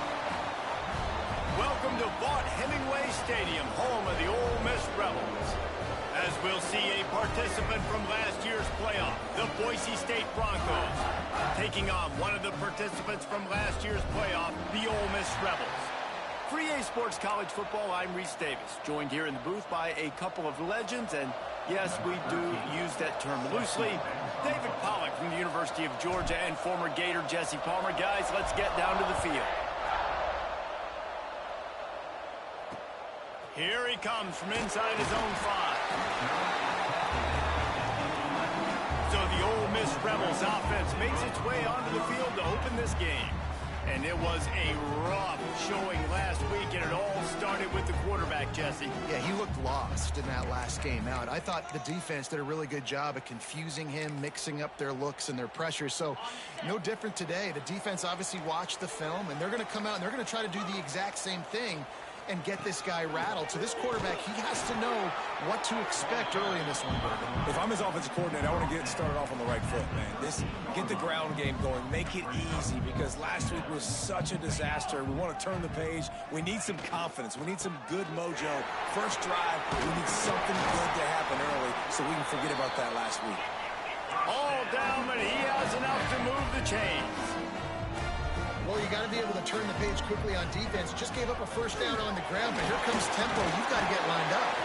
Welcome to Vaught-Hemingway Stadium, home of the Ole Miss Rebels. As we'll see a participant from last year's playoff, the Boise State Broncos, taking on one of the participants from last year's playoff, the Ole Miss Rebels. For EA Sports College Football, I'm Reese Davis, joined here in the booth by a couple of legends, and yes, we do use that term loosely. David Pollack from the University of Georgia and former Gator Jesse Palmer. Guys, let's get down to the field. Here he comes from inside his own 5. So the Ole Miss Rebels offense makes its way onto the field to open this game. And it was a rough showing last week, and it all started with the quarterback, Jesse. Yeah, he looked lost in that last game out. I thought the defense did a really good job of confusing him, mixing up their looks and their pressure. So no different today. The defense obviously watched the film, and they're going to come out and they're going to try to do the exact same thing and get this guy rattled. So this quarterback, he has to know what to expect early in this one, Bergen. If I'm his offensive coordinator, I want to get started off on the right foot, man. Get the ground game going. Make it easy, because last week was such a disaster. We want to turn the page. We need some confidence. We need some good mojo. First drive, we need something good to happen early so we can forget about that last week. All down, but he has enough to move the chains. Well, you got to be able to turn the page quickly on defense. Just gave up a first down on the ground, but here comes tempo. You've got to get lined up.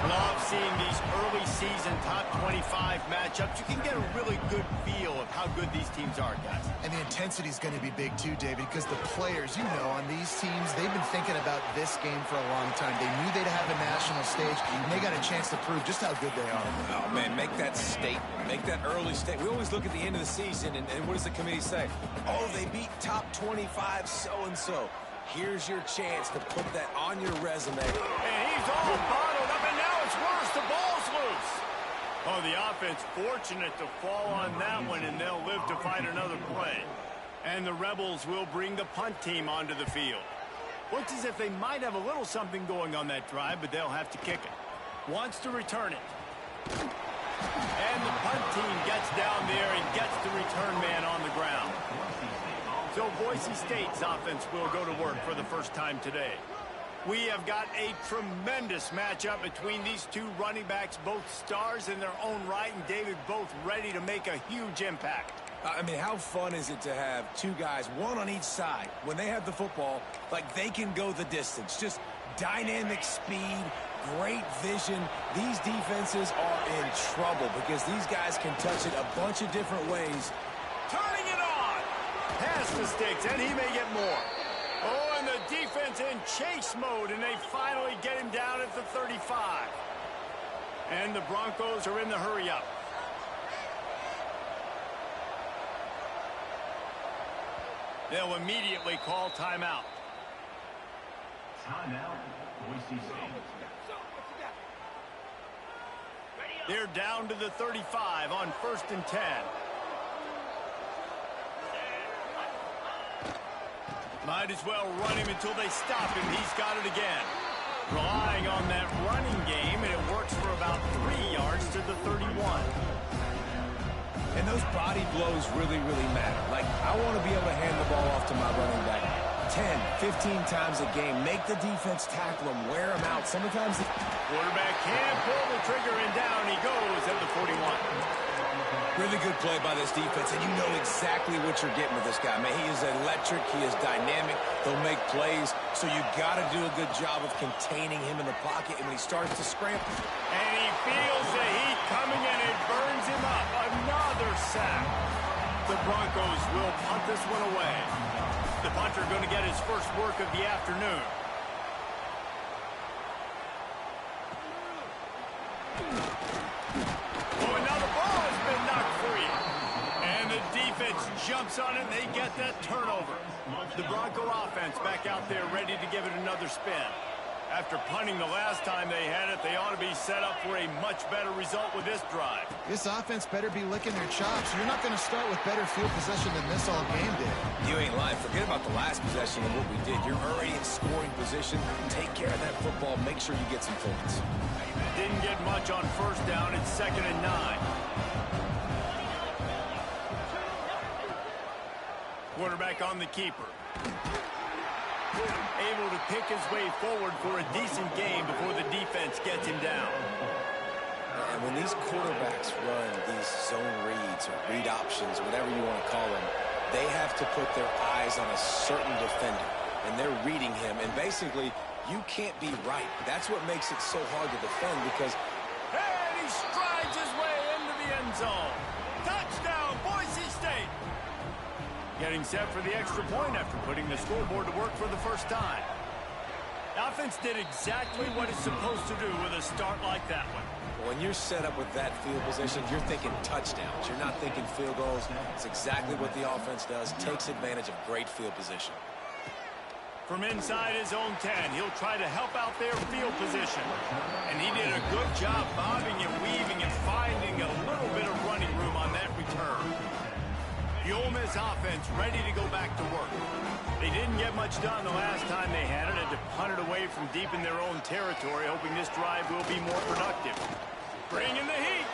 Love seeing these early season top 25 matchups. You can get a really good feel of how good these teams are, guys. And the intensity is going to be big too, David, because the players, you know, on these teams, they've been thinking about this game for a long time. They knew they'd have a national stage, and they got a chance to prove just how good they are. Oh, man, make that statement. Make that early statement. We always look at the end of the season, and what does the committee say? Oh, they beat top 25 so-and-so. Here's your chance to put that on your resume. And he's all bottled up, and now it's worse. The ball's loose. Oh, the offense fortunate to fall on that one, and they'll live to fight another play. And the Rebels will bring the punt team onto the field. Looks as if they might have a little something going on that drive, but they'll have to kick it. Wants to return it. And the punt team gets down there and gets the return man on the ground. So Boise State's offense will go to work for the first time today. We have got a tremendous matchup between these two running backs, both stars in their own right, and David, both ready to make a huge impact. I mean, how fun is it to have two guys, one on each side, when they have the football, like they can go the distance. Just dynamic speed, great vision. These defenses are in trouble because these guys can touch it a bunch of different ways. Turning it on! Past the sticks, and he may get more. Oh, and the defense in chase mode, and they finally get him down at the 35. And the Broncos are in the hurry-up. They'll immediately call timeout. Timeout, Boise State. They're down to the 35 on 1st and 10. Might as well run him until they stop him. He's got it again. Relying on that running game, and it works for about 3 yards to the 31. And those body blows really, really matter. Like, I want to be able to hand the ball off to my running back 10, 15 times a game. Make the defense tackle him, wear him out. Sometimes the quarterback can't pull the trigger, and down he goes at the 41. Really good play by this defense, and you know exactly what you're getting with this guy. Man, he is electric. He is dynamic. He'll make plays, so you got to do a good job of containing him in the pocket. And when he starts to scramble, and he feels the heat coming, and it burns him up. Another sack. The Broncos will punt this one away. The punter going to get his first work of the afternoon. Oh, and now the ball has been knocked free. And the defense jumps on it, and they get that turnover. The Bronco offense back out there ready to give it another spin. After punting the last time they had it, they ought to be set up for a much better result with this drive. This offense better be licking their chops. You're not going to start with better field possession than this all game did. You ain't lying. Forget about the last possession and what we did. You're already in scoring position. Take care of that football. Make sure you get some points. Didn't get much on first down. It's 2nd and 9. Quarterback on the keeper. Able to pick his way forward for a decent game before the defense gets him down. And when these quarterbacks run these zone reads or read options, whatever you want to call them, they have to put their eyes on a certain defender. And they're reading him. And basically, you can't be right. That's what makes it so hard to defend because... And he strides his way into the end zone. Touchdown, Boise State! Getting set for the extra point after putting the scoreboard to work for the first time. The offense did exactly what it's supposed to do with a start like that one. When you're set up with that field position, you're thinking touchdowns. You're not thinking field goals. It's exactly what the offense does. Takes advantage of great field position. From inside his own 10, he'll try to help out their field position. And he did a good job bobbing and weaving and finding a little bit of running room on that return. The Ole Miss offense ready to go back to work. They didn't get much done the last time they had it. Had to punt it away from deep in their own territory, hoping this drive will be more productive. Bringing the heat.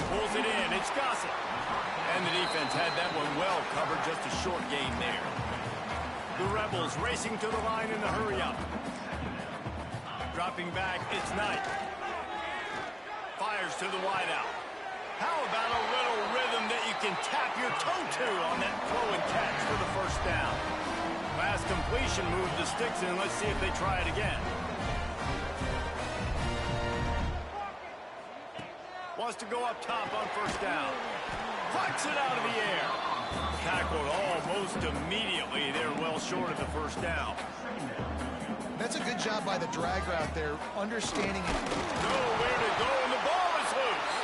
Pulls it in. It's Gossett. And the defense had that one well covered. Just a short gain there. The Rebels racing to the line in the hurry-up. Dropping back, it's Knight. Fires to the wideout. How about a little rhythm that you can tap your toe to on that throw and catch for the first down? Last completion moved the sticks in. Let's see if they try it again. Wants to go up top on first down. Plucks it out of the air. Tackled almost immediately. They're well short of the first down. That's a good job by the drag route there, understanding it. Nowhere to go, and the ball is loose.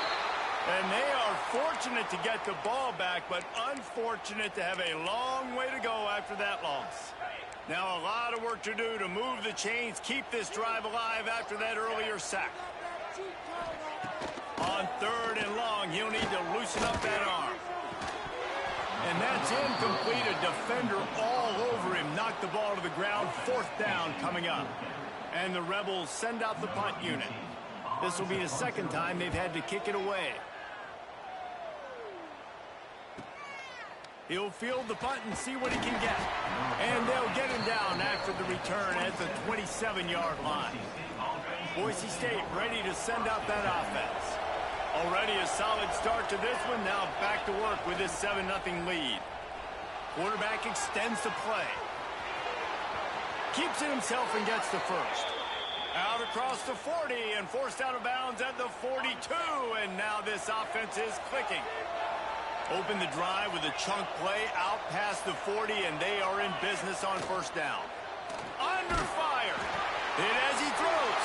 And they are fortunate to get the ball back, but unfortunate to have a long way to go after that loss. Now a lot of work to do to move the chains, keep this drive alive after that earlier sack. On 3rd and long, he'll need to loosen up that arm. And that's incomplete. A defender all over him. Knocked the ball to the ground. 4th down coming up. And the Rebels send out the punt unit. This will be the second time they've had to kick it away. He'll field the punt and see what he can get. And they'll get him down after the return at the 27-yard line. Boise State ready to send out that offense. Already a solid start to this one. Now back to work with this 7-0 lead. Quarterback extends the play. Keeps it himself and gets the first. Out across the 40 and forced out of bounds at the 42. And now this offense is clicking. Open the drive with a chunk play out past the 40, and they are in business on first down. Under fire. Hit as he throws.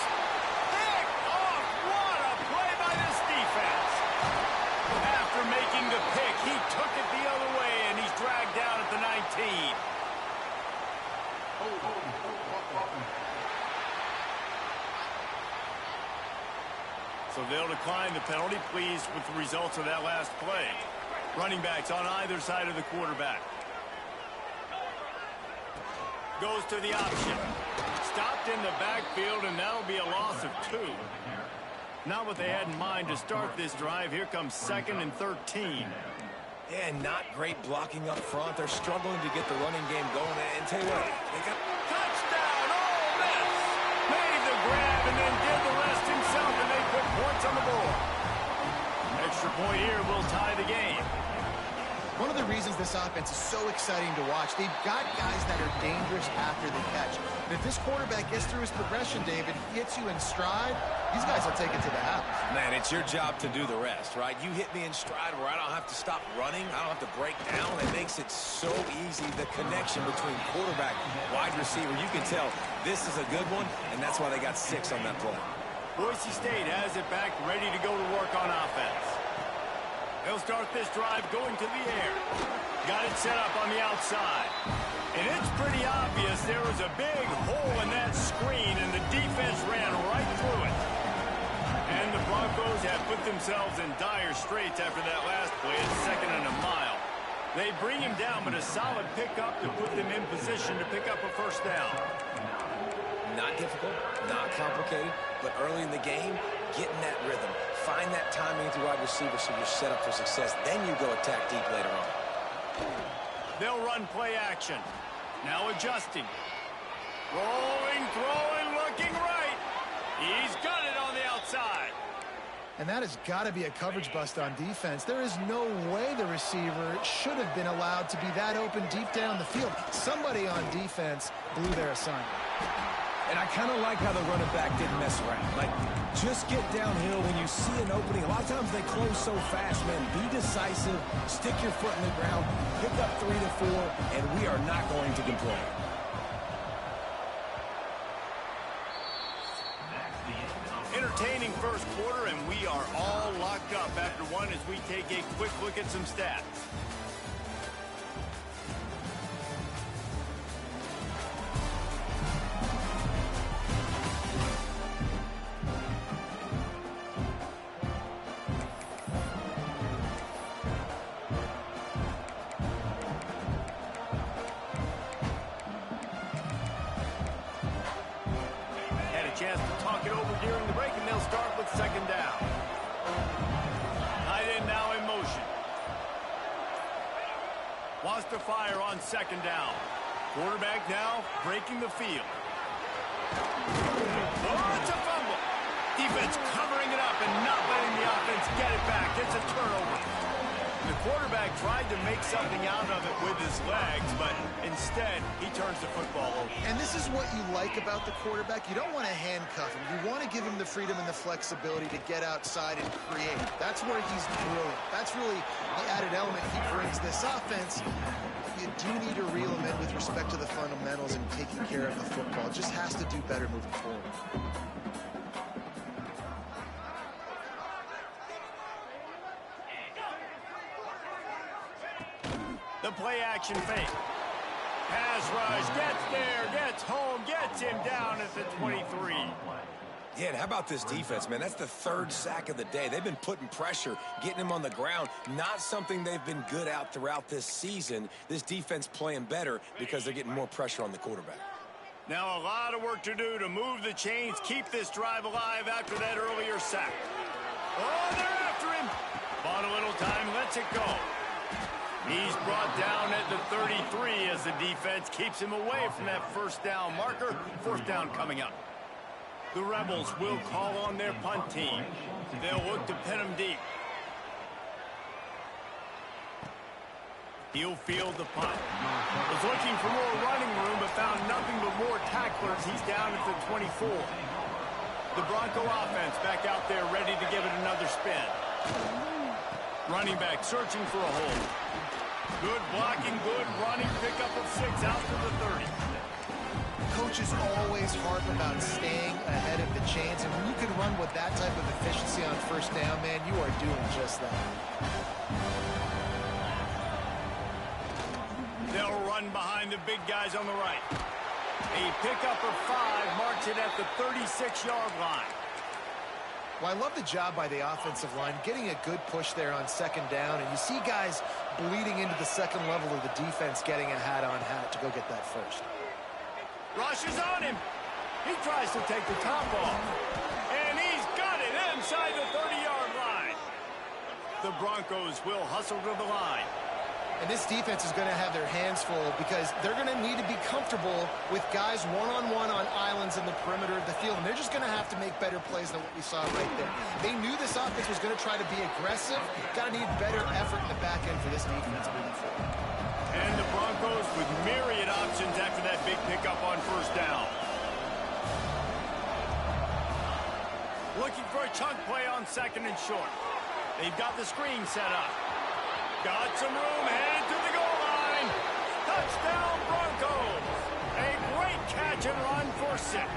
Pick off. What a play by this defense. After making the pick, he took it the other way, and he's dragged down at the 19. So they'll decline the penalty, pleased with the results of that last play. Running backs on either side of the quarterback. Goes to the option. Stopped in the backfield, and that'll be a loss of 2. Not what they had in mind to start this drive. Here comes 2nd and 13. Yeah, not great blocking up front. They're struggling to get the running game going. And tell you what, they got... Touchdown, Ole Miss! Made the grab and then did the rest himself, and they put points on the board. Extra point here will tie the game. One of the reasons this offense is so exciting to watch, they've got guys that are dangerous after the catch. And if this quarterback gets through his progression, David, hits you in stride, these guys will take it to the house. Man, it's your job to do the rest, right? You hit me in stride where I don't have to stop running. I don't have to break down. It makes it so easy. The connection between quarterback, wide receiver, you can tell this is a good one, and that's why they got 6 on that play. Boise State has it back, ready to go to work on offense. He'll start this drive going to the air. Got it set up on the outside. And it's pretty obvious there was a big hole in that screen, and the defense ran right through it. And the Broncos have put themselves in dire straits after that last play at 2nd and a mile. They bring him down, but a solid pickup to put them in position to pick up a first down. Not difficult, not complicated, but early in the game, get in that rhythm. Find that timing with your wide receiver so you're set up for success. Then you go attack deep later on. They'll run play action. Now adjusting. Rolling, throwing, looking right. He's got it on the outside. And that has got to be a coverage bust on defense. There is no way the receiver should have been allowed to be that open deep down the field. Somebody on defense blew their assignment. And I kind of like how the running back didn't mess around. Like, just get downhill when you see an opening. A lot of times they close so fast, man. Be decisive, stick your foot in the ground, pick up 3 to 4, and we are not going to complain. Entertaining first quarter, and we are all locked up after one as we take a quick look at some stats. Chance to talk it over during the break, and they'll start with 2nd down. Tight end now in motion. Wants to fire on 2nd down. Quarterback now breaking the field. Oh, it's a fumble. Defense covering it up and not letting the offense get it back. It's a turnover. The quarterback tried to make something out of it with his legs, but instead, he turns the football over. And this is what you like about the quarterback. You don't want to handcuff him. You want to give him the freedom and the flexibility to get outside and create. That's where he's brilliant. That's really the added element he brings this offense. You do need to reel him in with respect to the fundamentals and taking care of the football. Just has to do better moving forward. The play action fake. Pass rush, gets there, gets home, gets him down at the 23. Yeah, and how about this defense, man? That's the 3rd sack of the day. They've been putting pressure, getting him on the ground. Not something they've been good at throughout this season. This defense playing better because they're getting more pressure on the quarterback. Now a lot of work to do to move the chains, keep this drive alive after that earlier sack. Oh, they're after him. Bought a little time, lets it go. He's brought down at the 33 as the defense keeps him away from that first down marker. 4th down coming up. The Rebels will call on their punt team. They'll look to pin him deep. He'll field the punt. Was looking for more running room, but found nothing but more tacklers. He's down at the 24. The Bronco offense back out there ready to give it another spin. Running back searching for a hole. Good blocking, good running, pickup of 6 out to the 30. Coaches always harp about staying ahead of the chains, and when you can run with that type of efficiency on 1st down, man, you are doing just that. They'll run behind the big guys on the right. A pickup of 5 marks it at the 36-yard line. Well, I love the job by the offensive line, getting a good push there on 2nd down, and you see guys bleeding into the 2nd level of the defense getting a hat-on-hat to go get that first. Rush is on him. He tries to take the top off. And he's got it inside the 30-yard line. The Broncos will hustle to the line. And this defense is going to have their hands full because they're going to need to be comfortable with guys one-on-one on islands in the perimeter of the field. And they're just going to have to make better plays than what we saw right there. They knew this offense was going to try to be aggressive. Got to need better effort in the back end for this defense moving forward. And the Broncos with myriad options after that big pickup on 1st down. Looking for a chunk play on 2nd and short. They've got the screen set up. Got some room, headed to the goal line. Touchdown, Broncos. A great catch and run for 6.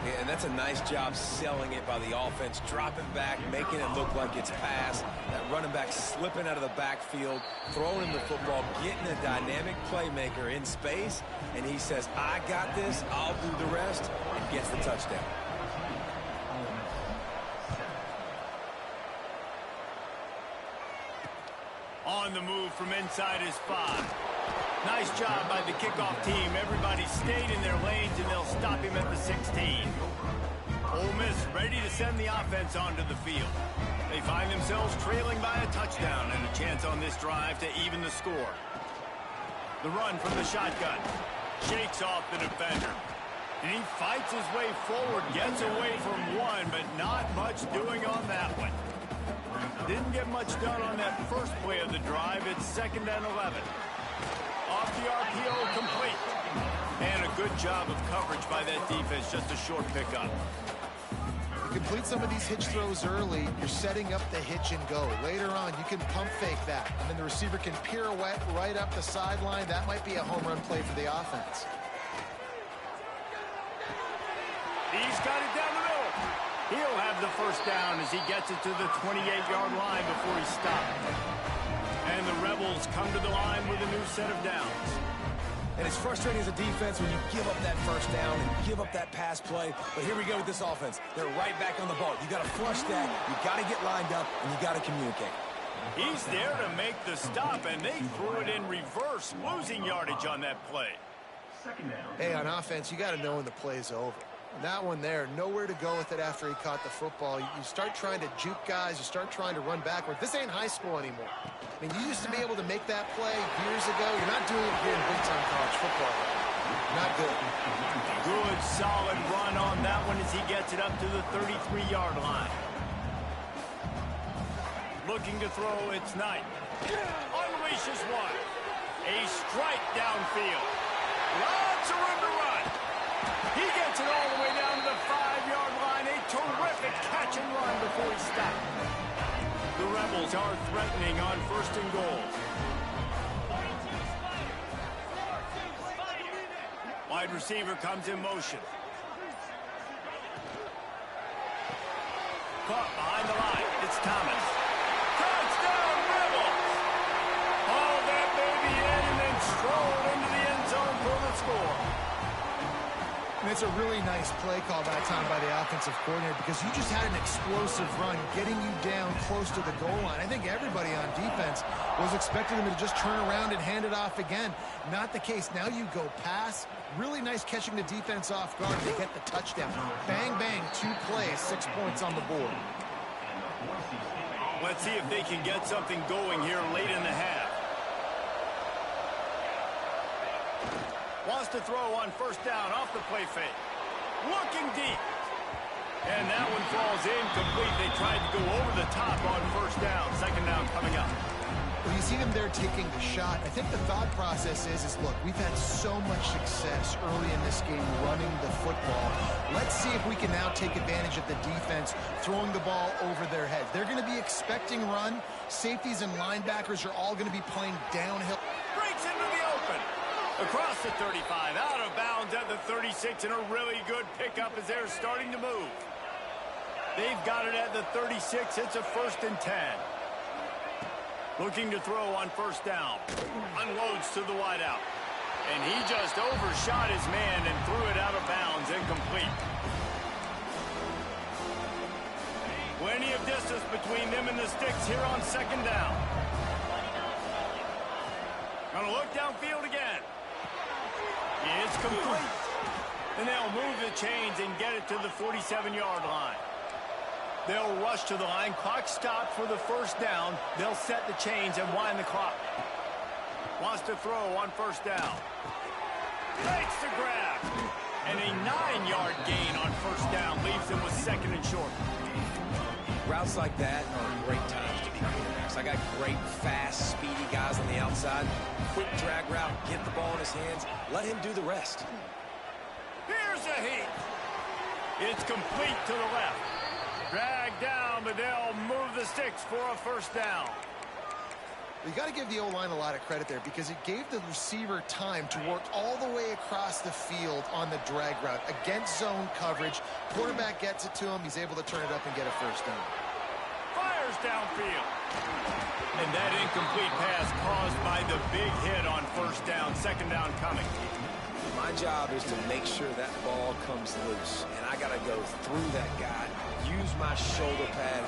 Yeah, and that's a nice job selling it by the offense, dropping back, making it look like it's pass. That running back slipping out of the backfield, throwing him the football, getting a dynamic playmaker in space, and he says, I got this, I'll do the rest, and gets the touchdown. On the move from inside his 5. Nice job by the kickoff team. Everybody stayed in their lanes, and they'll stop him at the 16. Ole Miss ready to send the offense onto the field. They find themselves trailing by a touchdown and a chance on this drive to even the score. The run from the shotgun. Shakes off the defender. And he fights his way forward, gets away from one, but not much doing on that one. Didn't get much done on that first play of the drive. It's 2nd and 11. Off the RPO, complete. And a good job of coverage by that defense, just a short pickup. You complete some of these hitch throws early, you're setting up the hitch and go. Later on, you can pump fake that, and then the receiver can pirouette right up the sideline. That might be a home run play for the offense. He's got it down the middle. He'll have the first down as he gets it to the 28-yard line before he stopped. And the Rebels come to the line with a new set of downs. And it's frustrating as a defense when you give up that first down and give up that pass play. But here we go with this offense. They're right back on the ball. You got to flush that. You got to get lined up, and you got to communicate. He's there to make the stop, and they threw it in reverse, losing yardage on that play. Hey, on offense, you got to know when the play's over. That one there, nowhere to go with it after he caught the football. You start trying to juke guys. You start trying to run backward. This ain't high school anymore. I mean, you used to be able to make that play years ago. You're not doing it here in big-time college football. Not good. Good, solid run on that one as he gets it up to the 33-yard line. Looking to throw, it's Knight. Unleashes one. A strike downfield. Lots of room to run. He gets it all the way down to the 5-yard line. A terrific catch and run before he stopped. The Rebels are threatening on 1st and goal. Wide receiver comes in motion. Caught behind the line. It's Thomas. Touchdown, Rebels! Hauled that baby in and then strolled into the end zone for the score. And it's a really nice play call that time by the offensive coordinator because you just had an explosive run getting you down close to the goal line. I think everybody on defense was expecting them to just turn around and hand it off again. Not the case. Now you go pass. Really nice catching the defense off guard. They get the touchdown. Bang, bang, 2 plays, 6 points on the board. Let's see if they can get something going here late in the half. Wants to throw on 1st down off the play fake. Looking deep. And that one falls incomplete. They tried to go over the top on 1st down. 2nd down coming up. Well, you see them there taking the shot. I think the thought process is look, we've had so much success early in this game running the football. Let's see if we can now take advantage of the defense throwing the ball over their heads. They're going to be expecting run. Safeties and linebackers are all going to be playing downhill. Breaks into the open. Across the 35, out of bounds at the 36, and a really good pickup as they're starting to move. They've got it at the 36. It's a 1st and 10. Looking to throw on 1st down. Unloads to the wideout. And he just overshot his man and threw it out of bounds, incomplete. Plenty of distance between them and the sticks here on 2nd down. Gonna look downfield again. It's complete. And they'll move the chains and get it to the 47-yard line. They'll rush to the line. Clock stopped for the 1st down. They'll set the chains and wind the clock. Wants to throw on 1st down. Takes the grab. And a 9-yard gain on 1st down leaves them with 2nd and short. Routes like that are great times to be quarterbacks. I got great, fast, speedy guys on the outside. Quick drag route, get the ball in his hands. Let him do the rest. Here's a heat. It's complete to the left. Dragged down, but they'll move the sticks for a 1st down. You got to give the O-line a lot of credit there because it gave the receiver time to work all the way across the field on the drag route against zone coverage. Quarterback gets it to him. He's able to turn it up and get a first down. Fires downfield. And that incomplete pass caused by the big hit on first down. Second down coming. My job is to make sure that ball comes loose, and I got to go through that guy, use my shoulder pad,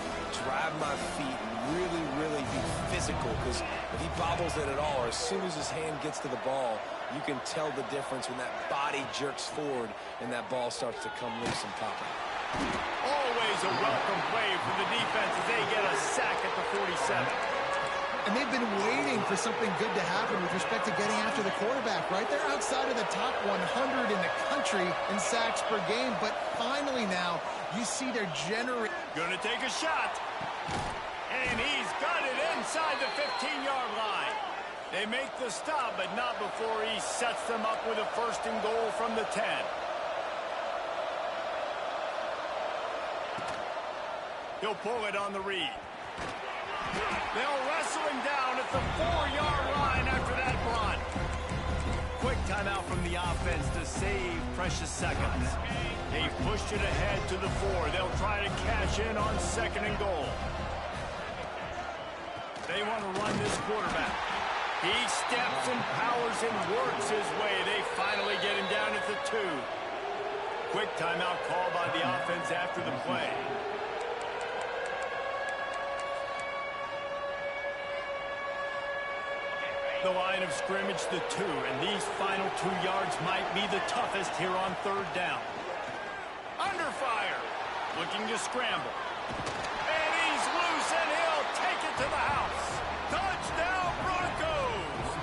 drive my feet, and really be physical, because if he bobbles it at all, or as soon as his hand gets to the ball, you can tell the difference when that body jerks forward and that ball starts to come loose and pop out. Always a welcome play for the defense as they get a sack at the 47. And they've been waiting for something good to happen with respect to getting after the quarterback, right? They're outside of the top 100 in the country in sacks per game, but finally now you see they're generating. Gonna take a shot. And he's got it inside the 15-yard line. They make the stop, but not before he sets them up with a first and goal from the 10. He'll pull it on the read. They'll wrestle him down at the 4-yard line after that run. Quick timeout from the offense to save precious seconds. They've pushed it ahead to the 4. They'll try to cash in on second and goal. They want to run this quarterback. He steps and powers and works his way. They finally get him down at the 2. Quick timeout call by the offense after the play. The line of scrimmage, the 2, and these final 2 yards might be the toughest here on third down. Under fire, looking to scramble. And he's loose, and he'll take it to the house. Touchdown, Broncos!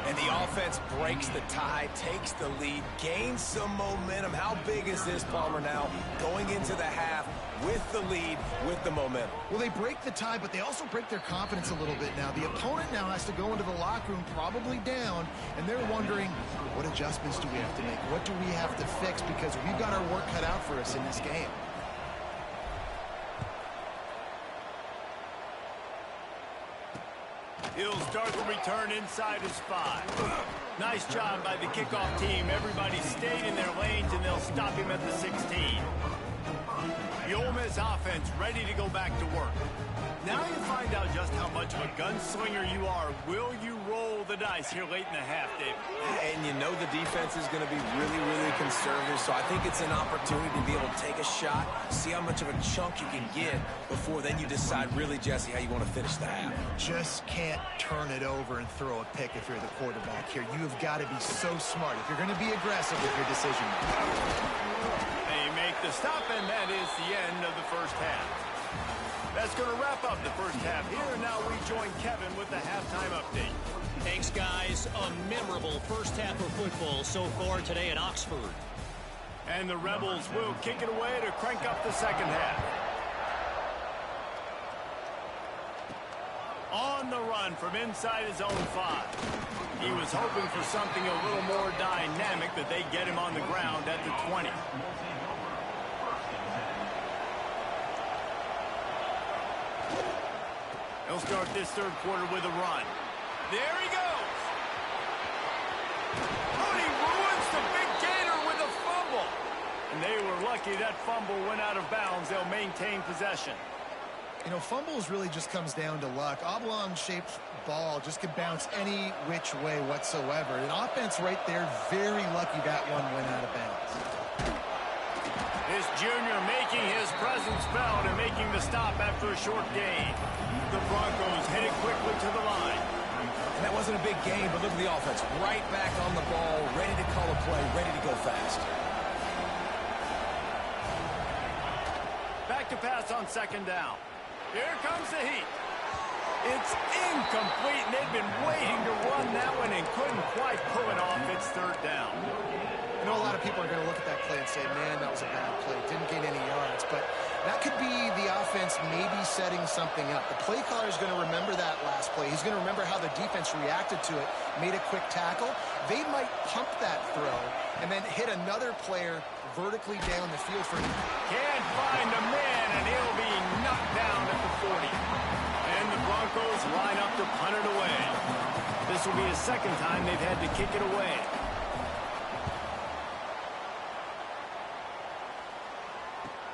And the offense breaks the tie, takes the lead, gains some momentum. How big is this, Palmer, now going into the half with the lead, with the momentum? Well, they break the tie, but they also break their confidence a little bit now. The opponent now has to go into the locker room probably down, and they're wondering, what adjustments do we have to make? What do we have to fix? Because we've got our work cut out for us in this game. He'll start the return inside his 5. Nice job by the kickoff team. Everybody stayed in their lanes, and they'll stop him at the 16. The Ole Miss offense ready to go back to work. Now you find out just how much of a gunslinger you are. Will you roll the dice here late in the half, Dave? And you know the defense is going to be really conservative, so I think it's an opportunity to be able to take a shot, see how much of a chunk you can get before then you decide really, Jesse, how you want to finish the half. Just can't turn it over and throw a pick if you're the quarterback here. You have got to be so smart if you're going to be aggressive with your decision. They make the stop, and that is the end of the first half. That's going to wrap up the first half here. Now we join Kevin with the halftime update. Thanks, guys. A memorable first half of football so far today at Oxford. And the Rebels will kick it away to crank up the second half. On the run from inside his own 5. He was hoping for something a little more dynamic, but they get him on the ground at the 20. He'll start this third quarter with a run. There he goes. Oh, he ruins the big gator with a fumble. And they were lucky that fumble went out of bounds. They'll maintain possession. You know, fumbles really just comes down to luck. Oblong-shaped ball just can bounce any which way whatsoever. An offense right there, very lucky that one went out of bounds. This junior making his presence felt and making the stop after a short gain. The Broncos headed quickly to the line. And that wasn't a big game, but look at the offense. Right back on the ball, ready to call a play, ready to go fast. Back to pass on second down. Here comes the heat. It's incomplete, and they've been waiting to run that one and couldn't quite pull it off. It's third down. I know a lot of people are going to look at that play and say, man, that was a bad play. Didn't gain any yards. But that could be the offense maybe setting something up. The play caller is going to remember that last play. He's going to remember how the defense reacted to it, made a quick tackle. They might pump that throw and then hit another player vertically down the field for him. Can't find a man, and he'll be knocked down at the 40. And the Broncos line to punt it away. This will be the second time they've had to kick it away.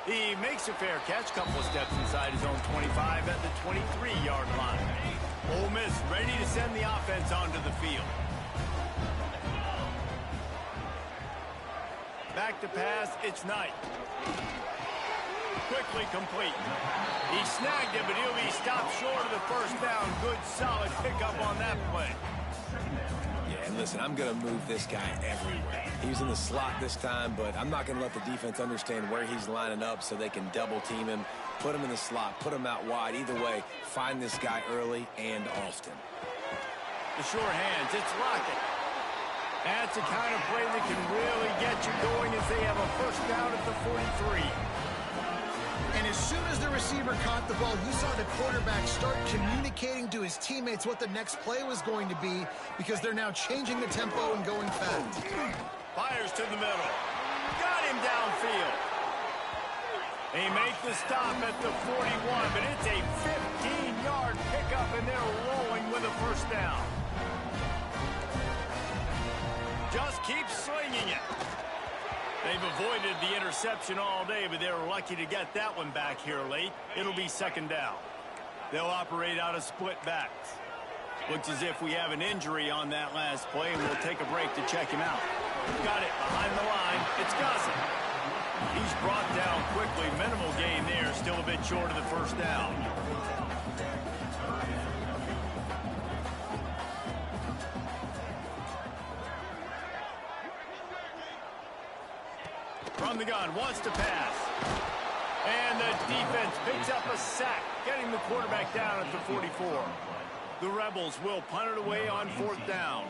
He makes a fair catch, couple of steps inside his own 25 at the 23-yard line. Ole Miss ready to send the offense onto the field. Back to pass, it's Knight. Quickly complete. He snagged it, but he'll be stopped short of the first down. Good, solid pickup on that play. Yeah, and listen, I'm going to move this guy everywhere. He was in the slot this time, but I'm not going to let the defense understand where he's lining up so they can double team him, put him in the slot, put him out wide. Either way, find this guy early and often. The sure hands, it's Lockett. That's the kind of play that can really get you going as they have a first down at the 43. And as soon as the receiver caught the ball, you saw the quarterback start communicating to his teammates what the next play was going to be because they're now changing the tempo and going fast. Fires to the middle. Got him downfield. They make the stop at the 41, but it's a 15-yard pickup, and they're rolling with a first down. Just keep slinging it. They've avoided the interception all day, but they were lucky to get that one back here late. It'll be second down. They'll operate out of split backs. Looks as if we have an injury on that last play, and we'll take a break to check him out. Got it behind the line. It's Gossett. He's brought down quickly. Minimal gain there. Still a bit short of the first down. From the gun, wants to pass. And the defense picks up a sack, getting the quarterback down at the 44. The Rebels will punt it away on fourth down.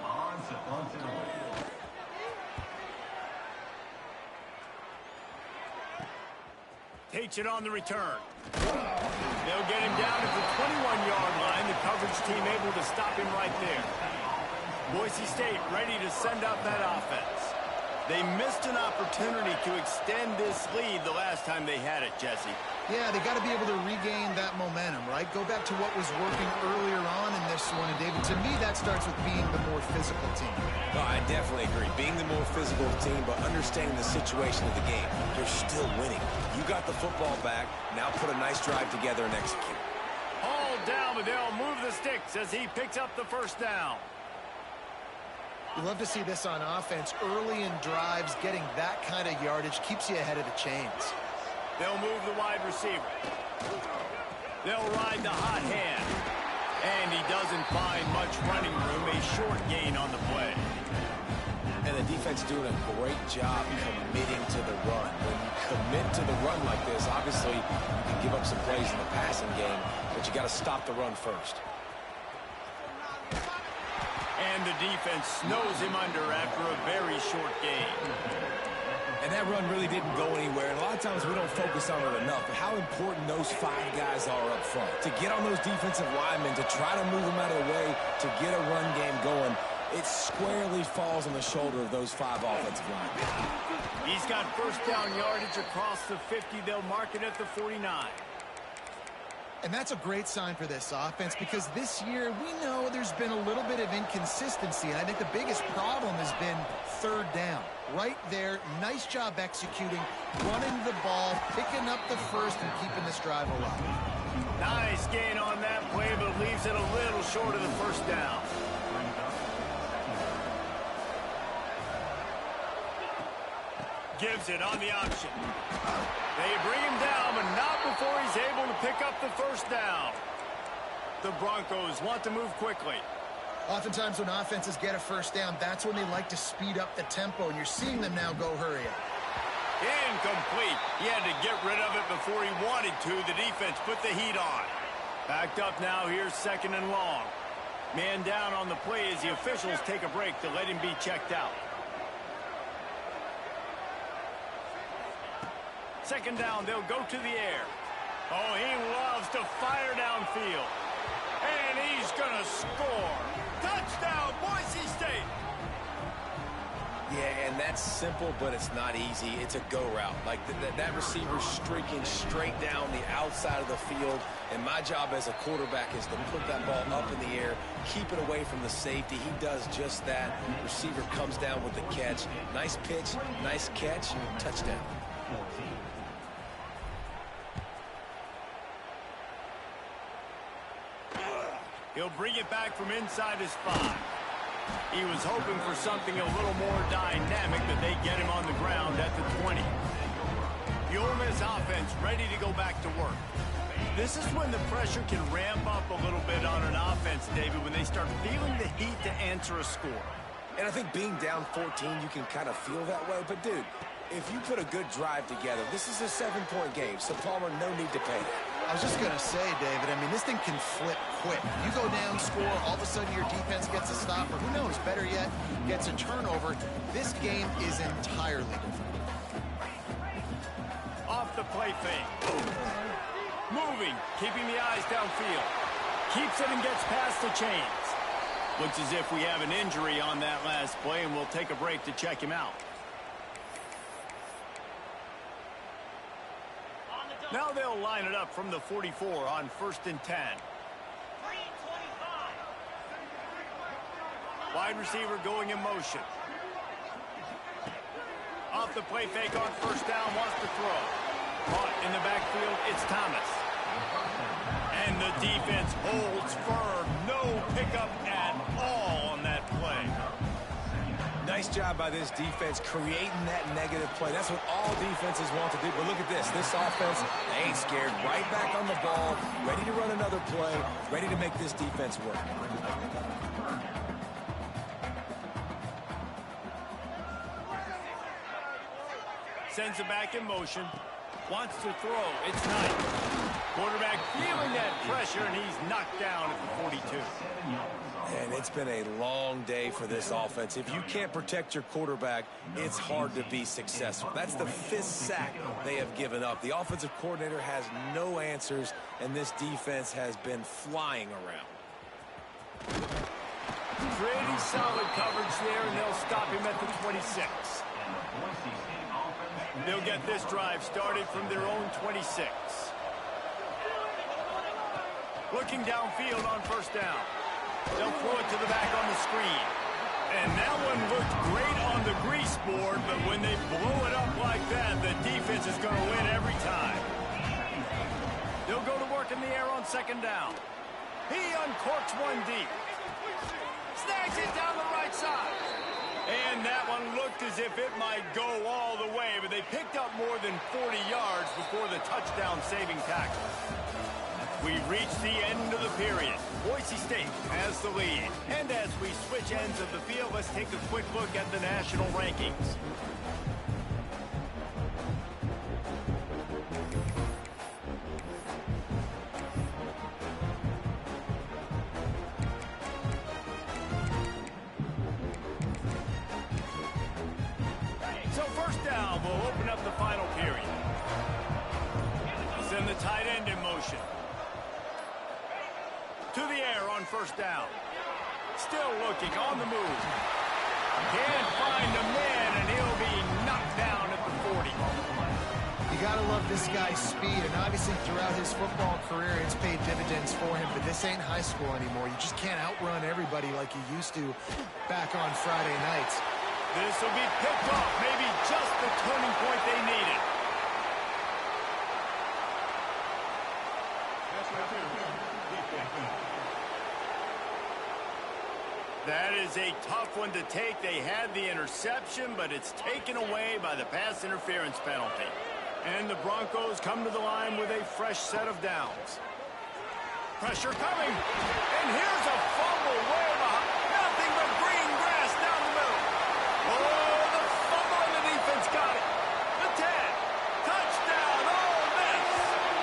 Takes it on the return. They'll get him down at the 21-yard line. The coverage team able to stop him right there. Boise State ready to send out that offense. They missed an opportunity to extend this lead the last time they had it, Jesse. Yeah, they got to be able to regain that momentum, right? Go back to what was working earlier on in this one. And, David, to me, that starts with being the more physical team. No, I definitely agree. Being the more physical team, but understanding the situation of the game. You're still winning. You got the football back. Now put a nice drive together and execute. All down, but they'll move the sticks as he picks up the first down. You love to see this on offense. Early in drives, getting that kind of yardage keeps you ahead of the chains. They'll move the wide receiver. They'll ride the hot hand. And he doesn't find much running room. A short gain on the play. And the defense doing a great job committing to the run. When you commit to the run like this, obviously you can give up some plays in the passing game, but you got to stop the run first. And the defense snows him under after a very short gain. And that run really didn't go anywhere. And a lot of times we don't focus on it enough, but how important those five guys are up front. To get on those defensive linemen, to try to move them out of the way, to get a run game going, it squarely falls on the shoulder of those five offensive linemen. He's got first down yardage across the 50. They'll mark it at the 49. And that's a great sign for this offense because this year we know there's been a little bit of inconsistency. And I think the biggest problem has been third down. Right there, nice job executing, running the ball, picking up the first, and keeping this drive alive. Nice gain on that play, but leaves it a little short of the first down. Gives it on the option. They bring him down, but not before he's able to pick up the first down. The Broncos want to move quickly. Oftentimes when offenses get a first down, that's when they like to speed up the tempo, and you're seeing them now go hurry up. Incomplete. He had to get rid of it before he wanted to. The defense put the heat on. Backed up now. Here's second and long. Man down on the play as the officials take a break to let him be checked out. Second down, they'll go to the air. Oh, he loves to fire downfield. And he's going to score. Touchdown, Boise State. Yeah, and that's simple, but it's not easy. It's a go route. Like that receiver's streaking straight down the outside of the field, and my job as a quarterback is to put that ball up in the air, keep it away from the safety. He does just that. Receiver comes down with the catch. Nice pitch, nice catch, touchdown. He'll bring it back from inside his 5. He was hoping for something a little more dynamic, but they get him on the ground at the 20. The Ole Miss offense ready to go back to work. This is when the pressure can ramp up a little bit on an offense, David, when they start feeling the heat to answer a score. And I think being down 14, you can kind of feel that way. But, dude, if you put a good drive together, this is a 7-point game, so Palmer, no need to panic. I was just going to say, David, I mean, this thing can flip quick. You go down, score, all of a sudden your defense gets a stop, or who knows, better yet, gets a turnover. This game is entirely different. Off the play fake. Moving, keeping the eyes downfield. Keeps it and gets past the chains. Looks as if we have an injury on that last play, and we'll take a break to check him out. Now they'll line it up from the 44 on 1st and 10. Wide receiver going in motion. Off the play fake on 1st down, wants to throw. Caught in the backfield, it's Thomas. And the defense holds firm. No pickup at all on that play. Nice job by this defense creating that negative play. That's what all defenses want to do. But look at this. This offense, they ain't scared. Right back on the ball, ready to run another play, ready to make this defense work. Sends it back in motion. Wants to throw. It's Knight. Quarterback feeling that pressure, and he's knocked down at the 42. And it's been a long day for this offense. If you can't protect your quarterback, it's hard to be successful. That's the 5th sack they have given up. The offensive coordinator has no answers, and this defense has been flying around. Pretty solid coverage there, and they'll stop him at the 26. They'll get this drive started from their own 26. Looking downfield on 1st down. They'll throw it to the back on the screen. And that one looked great on the grease board, but when they blow it up like that, the defense is going to win every time. They'll go to work in the air on 2nd down. He uncorks one deep. Snags it down the right side. And that one looked as if it might go all the way, but they picked up more than 40 yards before the touchdown-saving tackle. We've reached the end of the period. Boise State has the lead. And as we switch ends of the field, let's take a quick look at the national rankings. So 1st down will open up the final period. Send the tight end in motion. To the air on 1st down. Still looking on the move. Can't find a man, and he'll be knocked down at the 40. You got to love this guy's speed, and obviously throughout his football career, it's paid dividends for him, but this ain't high school anymore. You just can't outrun everybody like you used to back on Friday nights. This will be picked off, maybe just the turning point they needed. That is a tough one to take. They had the interception, but it's taken away by the pass interference penalty. And the Broncos come to the line with a fresh set of downs. Pressure coming. And here's a fumble way behind. Nothing but green grass down the middle. Oh, the fumble, and the defense got it. The 10. Touchdown, Ole Miss.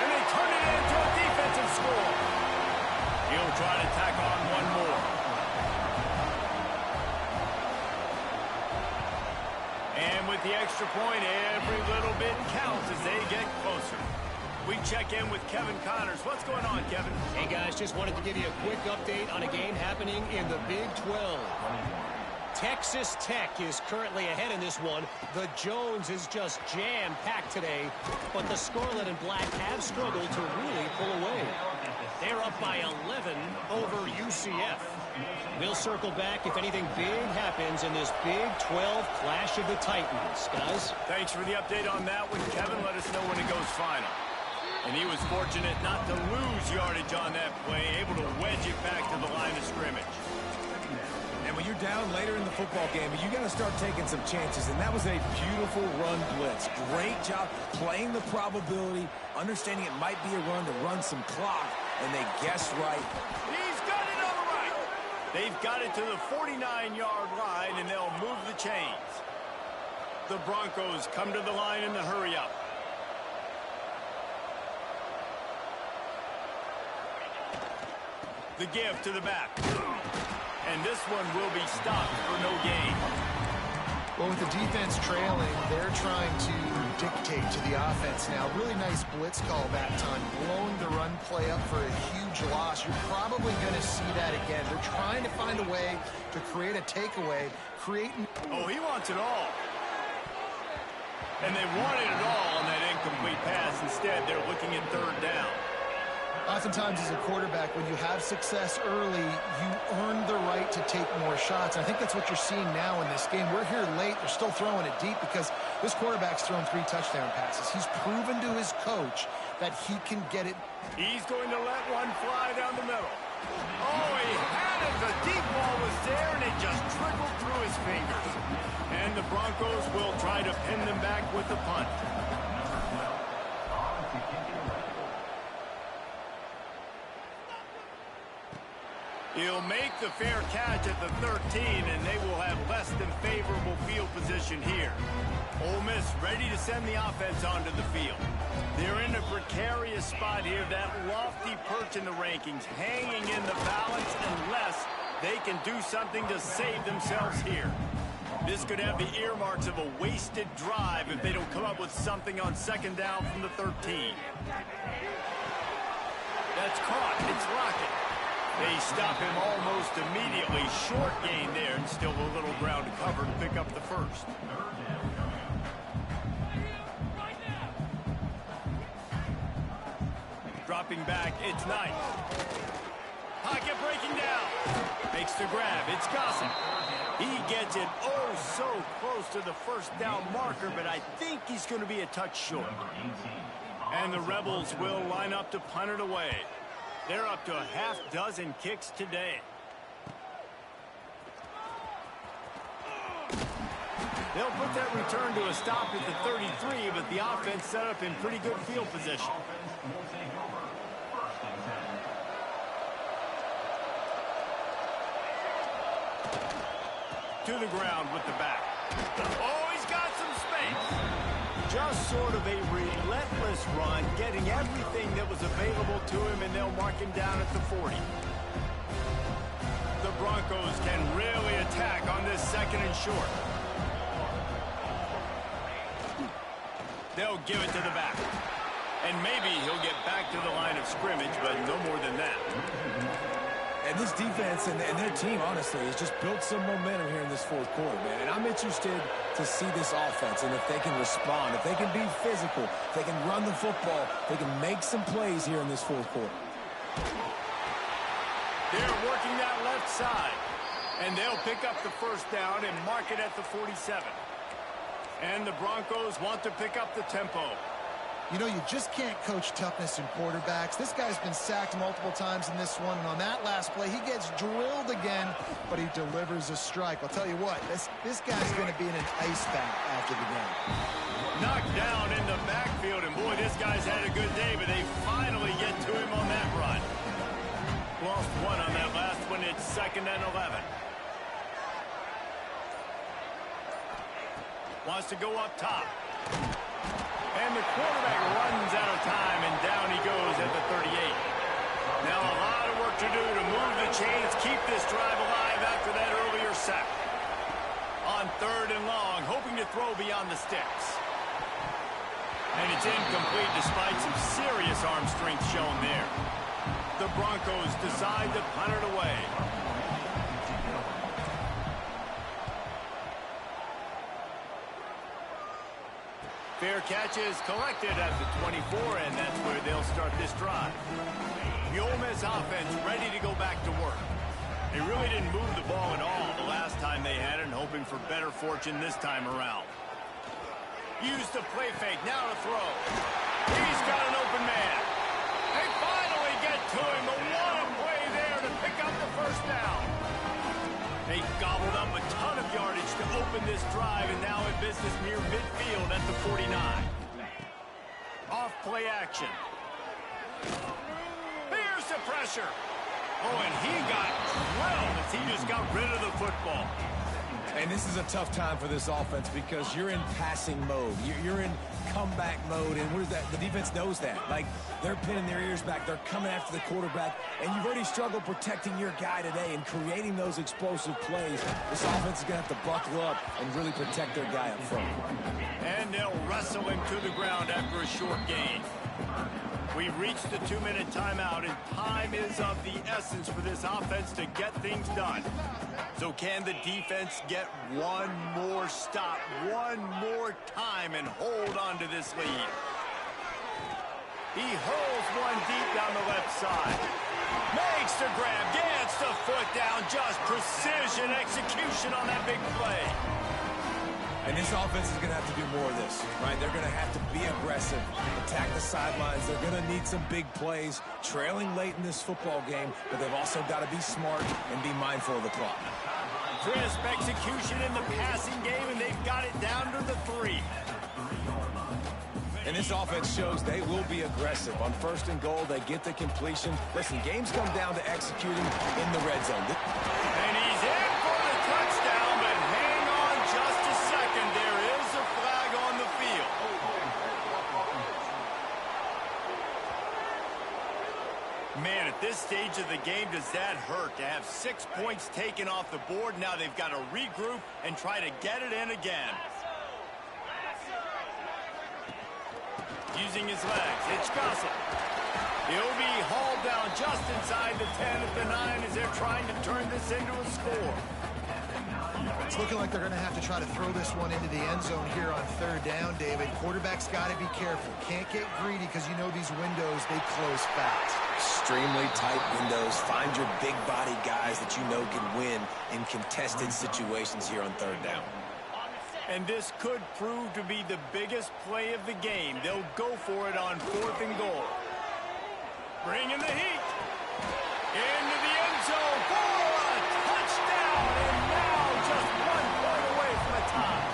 And they turn it into a defensive score. He'll try to tack on one more. And with the extra point, every little bit counts as they get closer. We check in with Kevin Connors. What's going on, Kevin? Hey, guys, just wanted to give you a quick update on a game happening in the Big 12. Texas Tech is currently ahead in this one. The Jones is just jam-packed today, but the Scarlet and Black have struggled to really pull away. They're up by 11 over UCF. We'll circle back if anything big happens in this Big 12 Clash of the Titans. Guys? Thanks for the update on that one. Kevin, let us know when it goes final. And he was fortunate not to lose yardage on that play, able to wedge it back to the line of scrimmage. And when you're down later in the football game, you got to start taking some chances. And that was a beautiful run blitz. Great job playing the probability, understanding it might be a run to run some clock, and they guessed right. He's got it all right. They've got it to the 49-yard line, and they'll move the chains. The Broncos come to the line in the hurry-up. The give to the back. And this one will be stopped for no gain. Well, with the defense trailing, they're trying to dictate to the offense now. Really nice blitz call that time, blowing the run play up for a huge loss. You're probably going to see that again. They're trying to find a way to create a takeaway, Oh, he wants it all. And they wanted it all on that incomplete pass. Instead, they're looking at third down. Oftentimes as a quarterback, when you have success early, you earn the right to take more shots. And I think that's what you're seeing now in this game. We're here late. They're still throwing it deep because this quarterback's thrown 3 touchdown passes. He's proven to his coach that he can get it. He's going to let one fly down the middle. Oh, he had it. The deep ball was there, and it just trickled through his fingers. And the Broncos will try to pin them back with the punt. He'll make the fair catch at the 13, and they will have less than favorable field position here. Ole Miss ready to send the offense onto the field. They're in a precarious spot here, that lofty perch in the rankings, hanging in the balance unless they can do something to save themselves here. This could have the earmarks of a wasted drive if they don't come up with something on second down from the 13. That's caught. It's Rocket. They stop him almost immediately. Short gain there, and still a little ground to cover to pick up the first. Dropping back, it's Knight. Pocket breaking down. Makes the grab, it's Gossett. He gets it oh so close to the first down marker, but I think he's going to be a touch short. And the Rebels will line up to punt it away. They're up to a half-dozen kicks today. They'll put that return to a stop at the 33, but the offense set up in pretty good field position. To the ground with the back. Oh, he's got some space. Just sort of a relentless run, getting everything that was available to him, and they'll mark him down at the 40. The Broncos can really attack on this second and short. They'll give it to the back. And maybe he'll get back to the line of scrimmage, but no more than that. And this defense and their team, honestly, has just built some momentum here in this fourth quarter, man. And I'm interested to see this offense and if they can respond, if they can be physical, if they can run the football, they can make some plays here in this fourth quarter. They're working that left side. And they'll pick up the first down and mark it at the 47. And the Broncos want to pick up the tempo. You know, you just can't coach toughness in quarterbacks. This guy's been sacked multiple times in this one, and on that last play, he gets drilled again, but he delivers a strike. I'll tell you what, this guy's going to be in an ice bath after the game. Knocked down in the backfield, and boy, this guy's had a good day, but they finally get to him on that run. Lost one on that last one. It's 2nd and 11. Wants to go up top. And the quarterback runs out of time, and down he goes at the 38. Now a lot of work to do to move the chains, keep this drive alive after that earlier sack. On 3rd and long, hoping to throw beyond the sticks. And it's incomplete despite some serious arm strength shown there. The Broncos decide to punt it away. Fair catch is collected at the 24, and that's where they'll start this drive. The Ole Miss offense ready to go back to work. They really didn't move the ball at all the last time they had it, and hoping for better fortune this time around. Use the play fake, now to throw. He's got an open man. They finally get to him. The one play there to pick up the first down. They gobbled up a ton of yardage to open this drive, and now in business near midfield at the 49. Off play action. Here's the pressure. Oh, and he got drilled as he just got rid of the football. And this is a tough time for this offense because you're in passing mode. You're in comeback mode, and where's that? The defense knows that. Like, they're pinning their ears back. They're coming after the quarterback, and you've already struggled protecting your guy today and creating those explosive plays. This offense is going to have to buckle up and really protect their guy up front. And they'll wrestle him to the ground after a short gain. We've reached the 2-minute timeout, and time is of the essence for this offense to get things done. So can the defense get one more stop, one more time, and hold on to this lead? He hurls one deep down the left side. Makes the grab, gets the foot down, just precision execution on that big play. And this offense is going to have to do more of this, right? They're going to have to be aggressive, attack the sidelines. They're going to need some big plays, trailing late in this football game, but they've also got to be smart and be mindful of the clock. Crisp execution in the passing game, and they've got it down to the 3. And this offense shows they will be aggressive. On 1st and goal, they get the completion. Listen, games come down to executing in the red zone. And he's in for the touchdown, but hang on just a second. There is a flag on the field. Man, at this stage of the game, does that hurt to have 6 points taken off the board? Now they've got to regroup and try to get it in again. Using his legs, it's Gossett. He'll be hauled down just inside the 10 at the 9 as they're trying to turn this into a score. It's looking like they're going to have to try to throw this one into the end zone here on 3rd down, David. Quarterback's got to be careful. Can't get greedy because you know these windows, they close fast. Extremely tight windows. Find your big body guys that you know can win in contested situations here on 3rd down. And this could prove to be the biggest play of the game. They'll go for it on 4th and goal. Bringing the heat. Into the end zone for a touchdown. And now just 1 point away from a tie.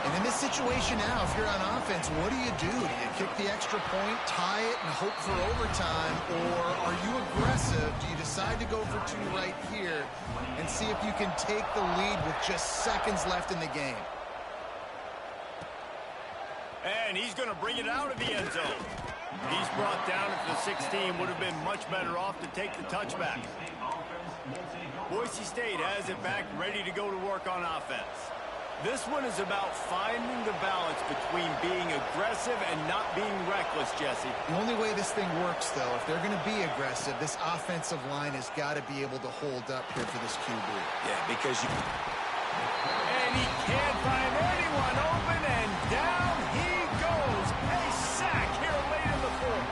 And in this situation now, if you're on offense, what do? Do you kick the extra point, tie it, and hope for overtime? Or are you aggressive? Do you decide to go for 2 right here and see if you can take the lead with just seconds left in the game? And he's going to bring it out of the end zone. He's brought down at the 16. Would have been much better off to take the touchback. Boise State has it back, ready to go to work on offense. This one is about finding the balance between being aggressive and not being reckless, Jesse. The only way this thing works, though, if they're going to be aggressive, this offensive line has got to be able to hold up here for this QB. Yeah, because you... And he can't find anyone open, and down he goes. A sack here late in the 4th.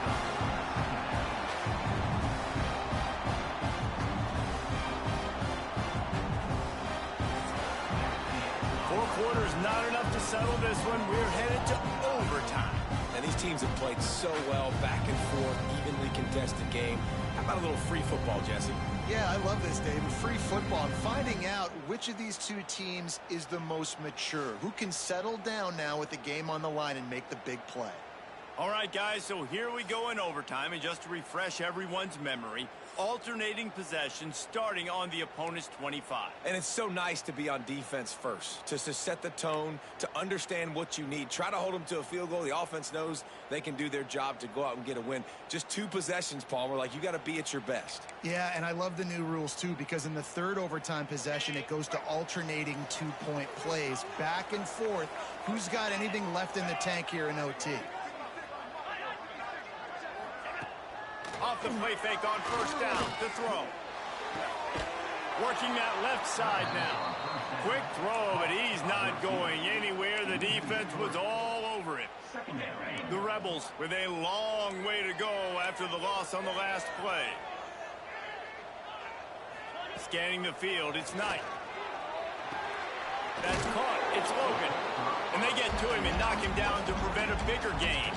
4 quarters not enough to settle this one. We're headed to overtime. And these teams have played so well, back and forth, evenly contested game. How about a little free football, Jesse? Yeah, I love this, David. Free football. And finding out which of these 2 teams is the most mature. Who can settle down now with the game on the line and make the big play. All right, guys, so here we go in overtime. And just to refresh everyone's memory, alternating possession starting on the opponent's 25. And it's so nice to be on defense first, to set the tone, to understand what you need. Try to hold them to a field goal. The offense knows they can do their job to go out and get a win. Just 2 possessions, Palmer. Like, you got to be at your best. Yeah, and I love the new rules, too, because in the 3rd overtime possession, it goes to alternating 2-point plays. Back and forth. Who's got anything left in the tank here in OT? Off the play fake on 1st down to throw. Working that left side now. Quick throw, but he's not going anywhere. The defense was all over him. The Rebels with a long way to go after the loss on the last play. Scanning the field, it's Knight. That's caught. It's Logan. And they get to him and knock him down to prevent a bigger gain.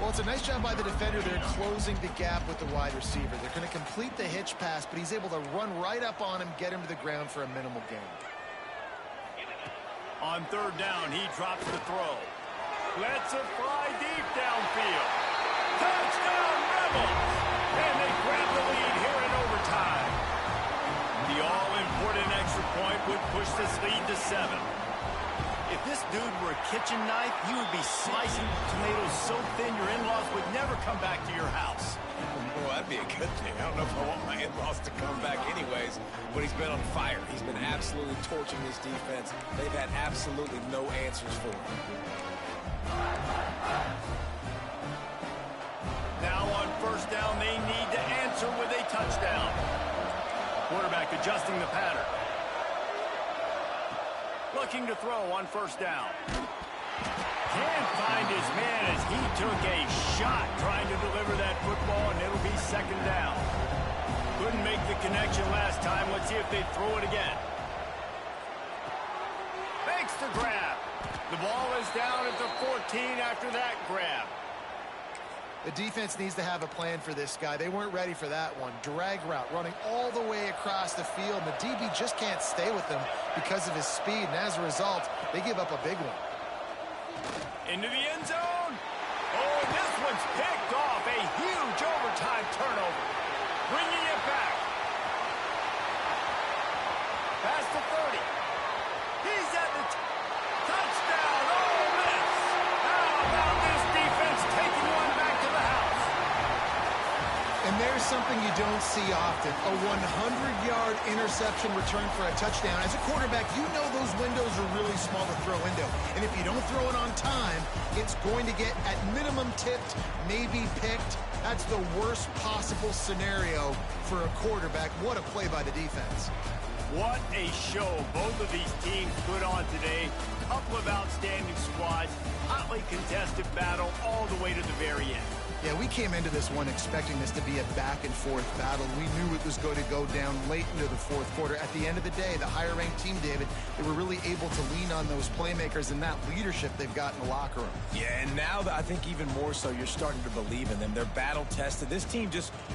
Well, it's a nice job by the defender there closing the gap with the wide receiver. They're going to complete the hitch pass, but he's able to run right up on him, get him to the ground for a minimal gain. On third down, he drops the throw. Lets it fly deep downfield. Touchdown, Rebels! And they grab the lead here in overtime. The all-important extra point would push this lead to 7. If this dude were a kitchen knife, he would be slicing tomatoes so thin your in-laws would never come back to your house. Well, that'd be a good thing. I don't know if I want my in-laws to come back anyways, but he's been on fire. He's been absolutely torching this defense. They've had absolutely no answers for him. Now on first down, they need to answer with a touchdown. Quarterback adjusting the pattern. Looking to throw on first down. Can't find his man as he took a shot trying to deliver that football, and it'll be second down. Couldn't make the connection last time. Let's see if they throw it again. Makes the grab. The ball is down at the 14 after that grab. The defense needs to have a plan for this guy. They weren't ready for that one. Drag route running all the way across the field. And the DB just can't stay with them because of his speed. And as a result, they give up a big one. Into the end zone. Oh, this one's picked off. A huge overtime turnover. Bringing it back. Past the 30. He's at the touchdown. Oh, miss. How about this defense taking one back to the house? And there's something you don't see often. A 100-yard interception return for a touchdown. As a quarterback, you know those windows are really small to throw into. And if you don't throw it on time, it's going to get at minimum tipped, maybe picked. That's the worst possible scenario for a quarterback. What a play by the defense. What a show both of these teams put on today. Couple of outstanding squads. Hotly contested battle all the way to the very end. Yeah, we came into this one expecting this to be a back-and-forth battle. We knew it was going to go down late into the fourth quarter. At the end of the day, the higher-ranked team, David, they were really able to lean on those playmakers and that leadership they've got in the locker room. Yeah, and now I think even more so, you're starting to believe in them. They're battle-tested. This team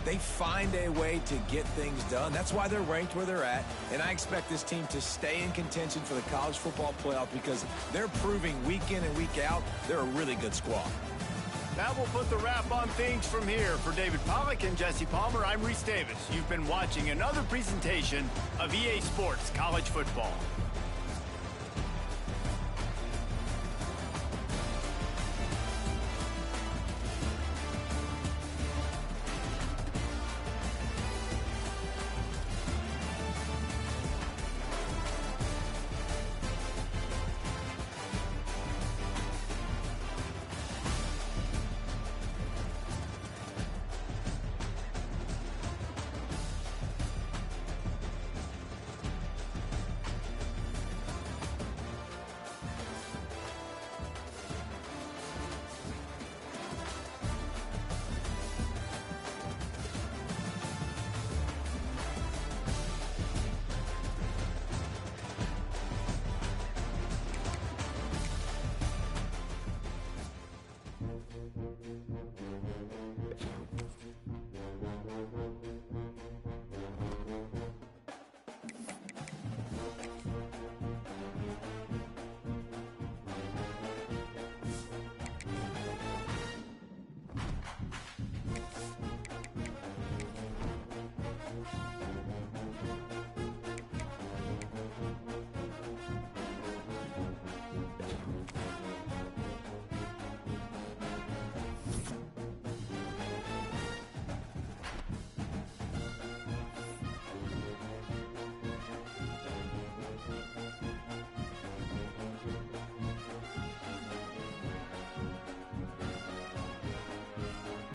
they find a way to get things done. That's why they're ranked where they're at. And I expect this team to stay in contention for the college football playoff because they're proving week in and week out they're a really good squad. That will put the wrap on things from here. For David Pollack and Jesse Palmer, I'm Reese Davis. You've been watching another presentation of EA Sports College Football.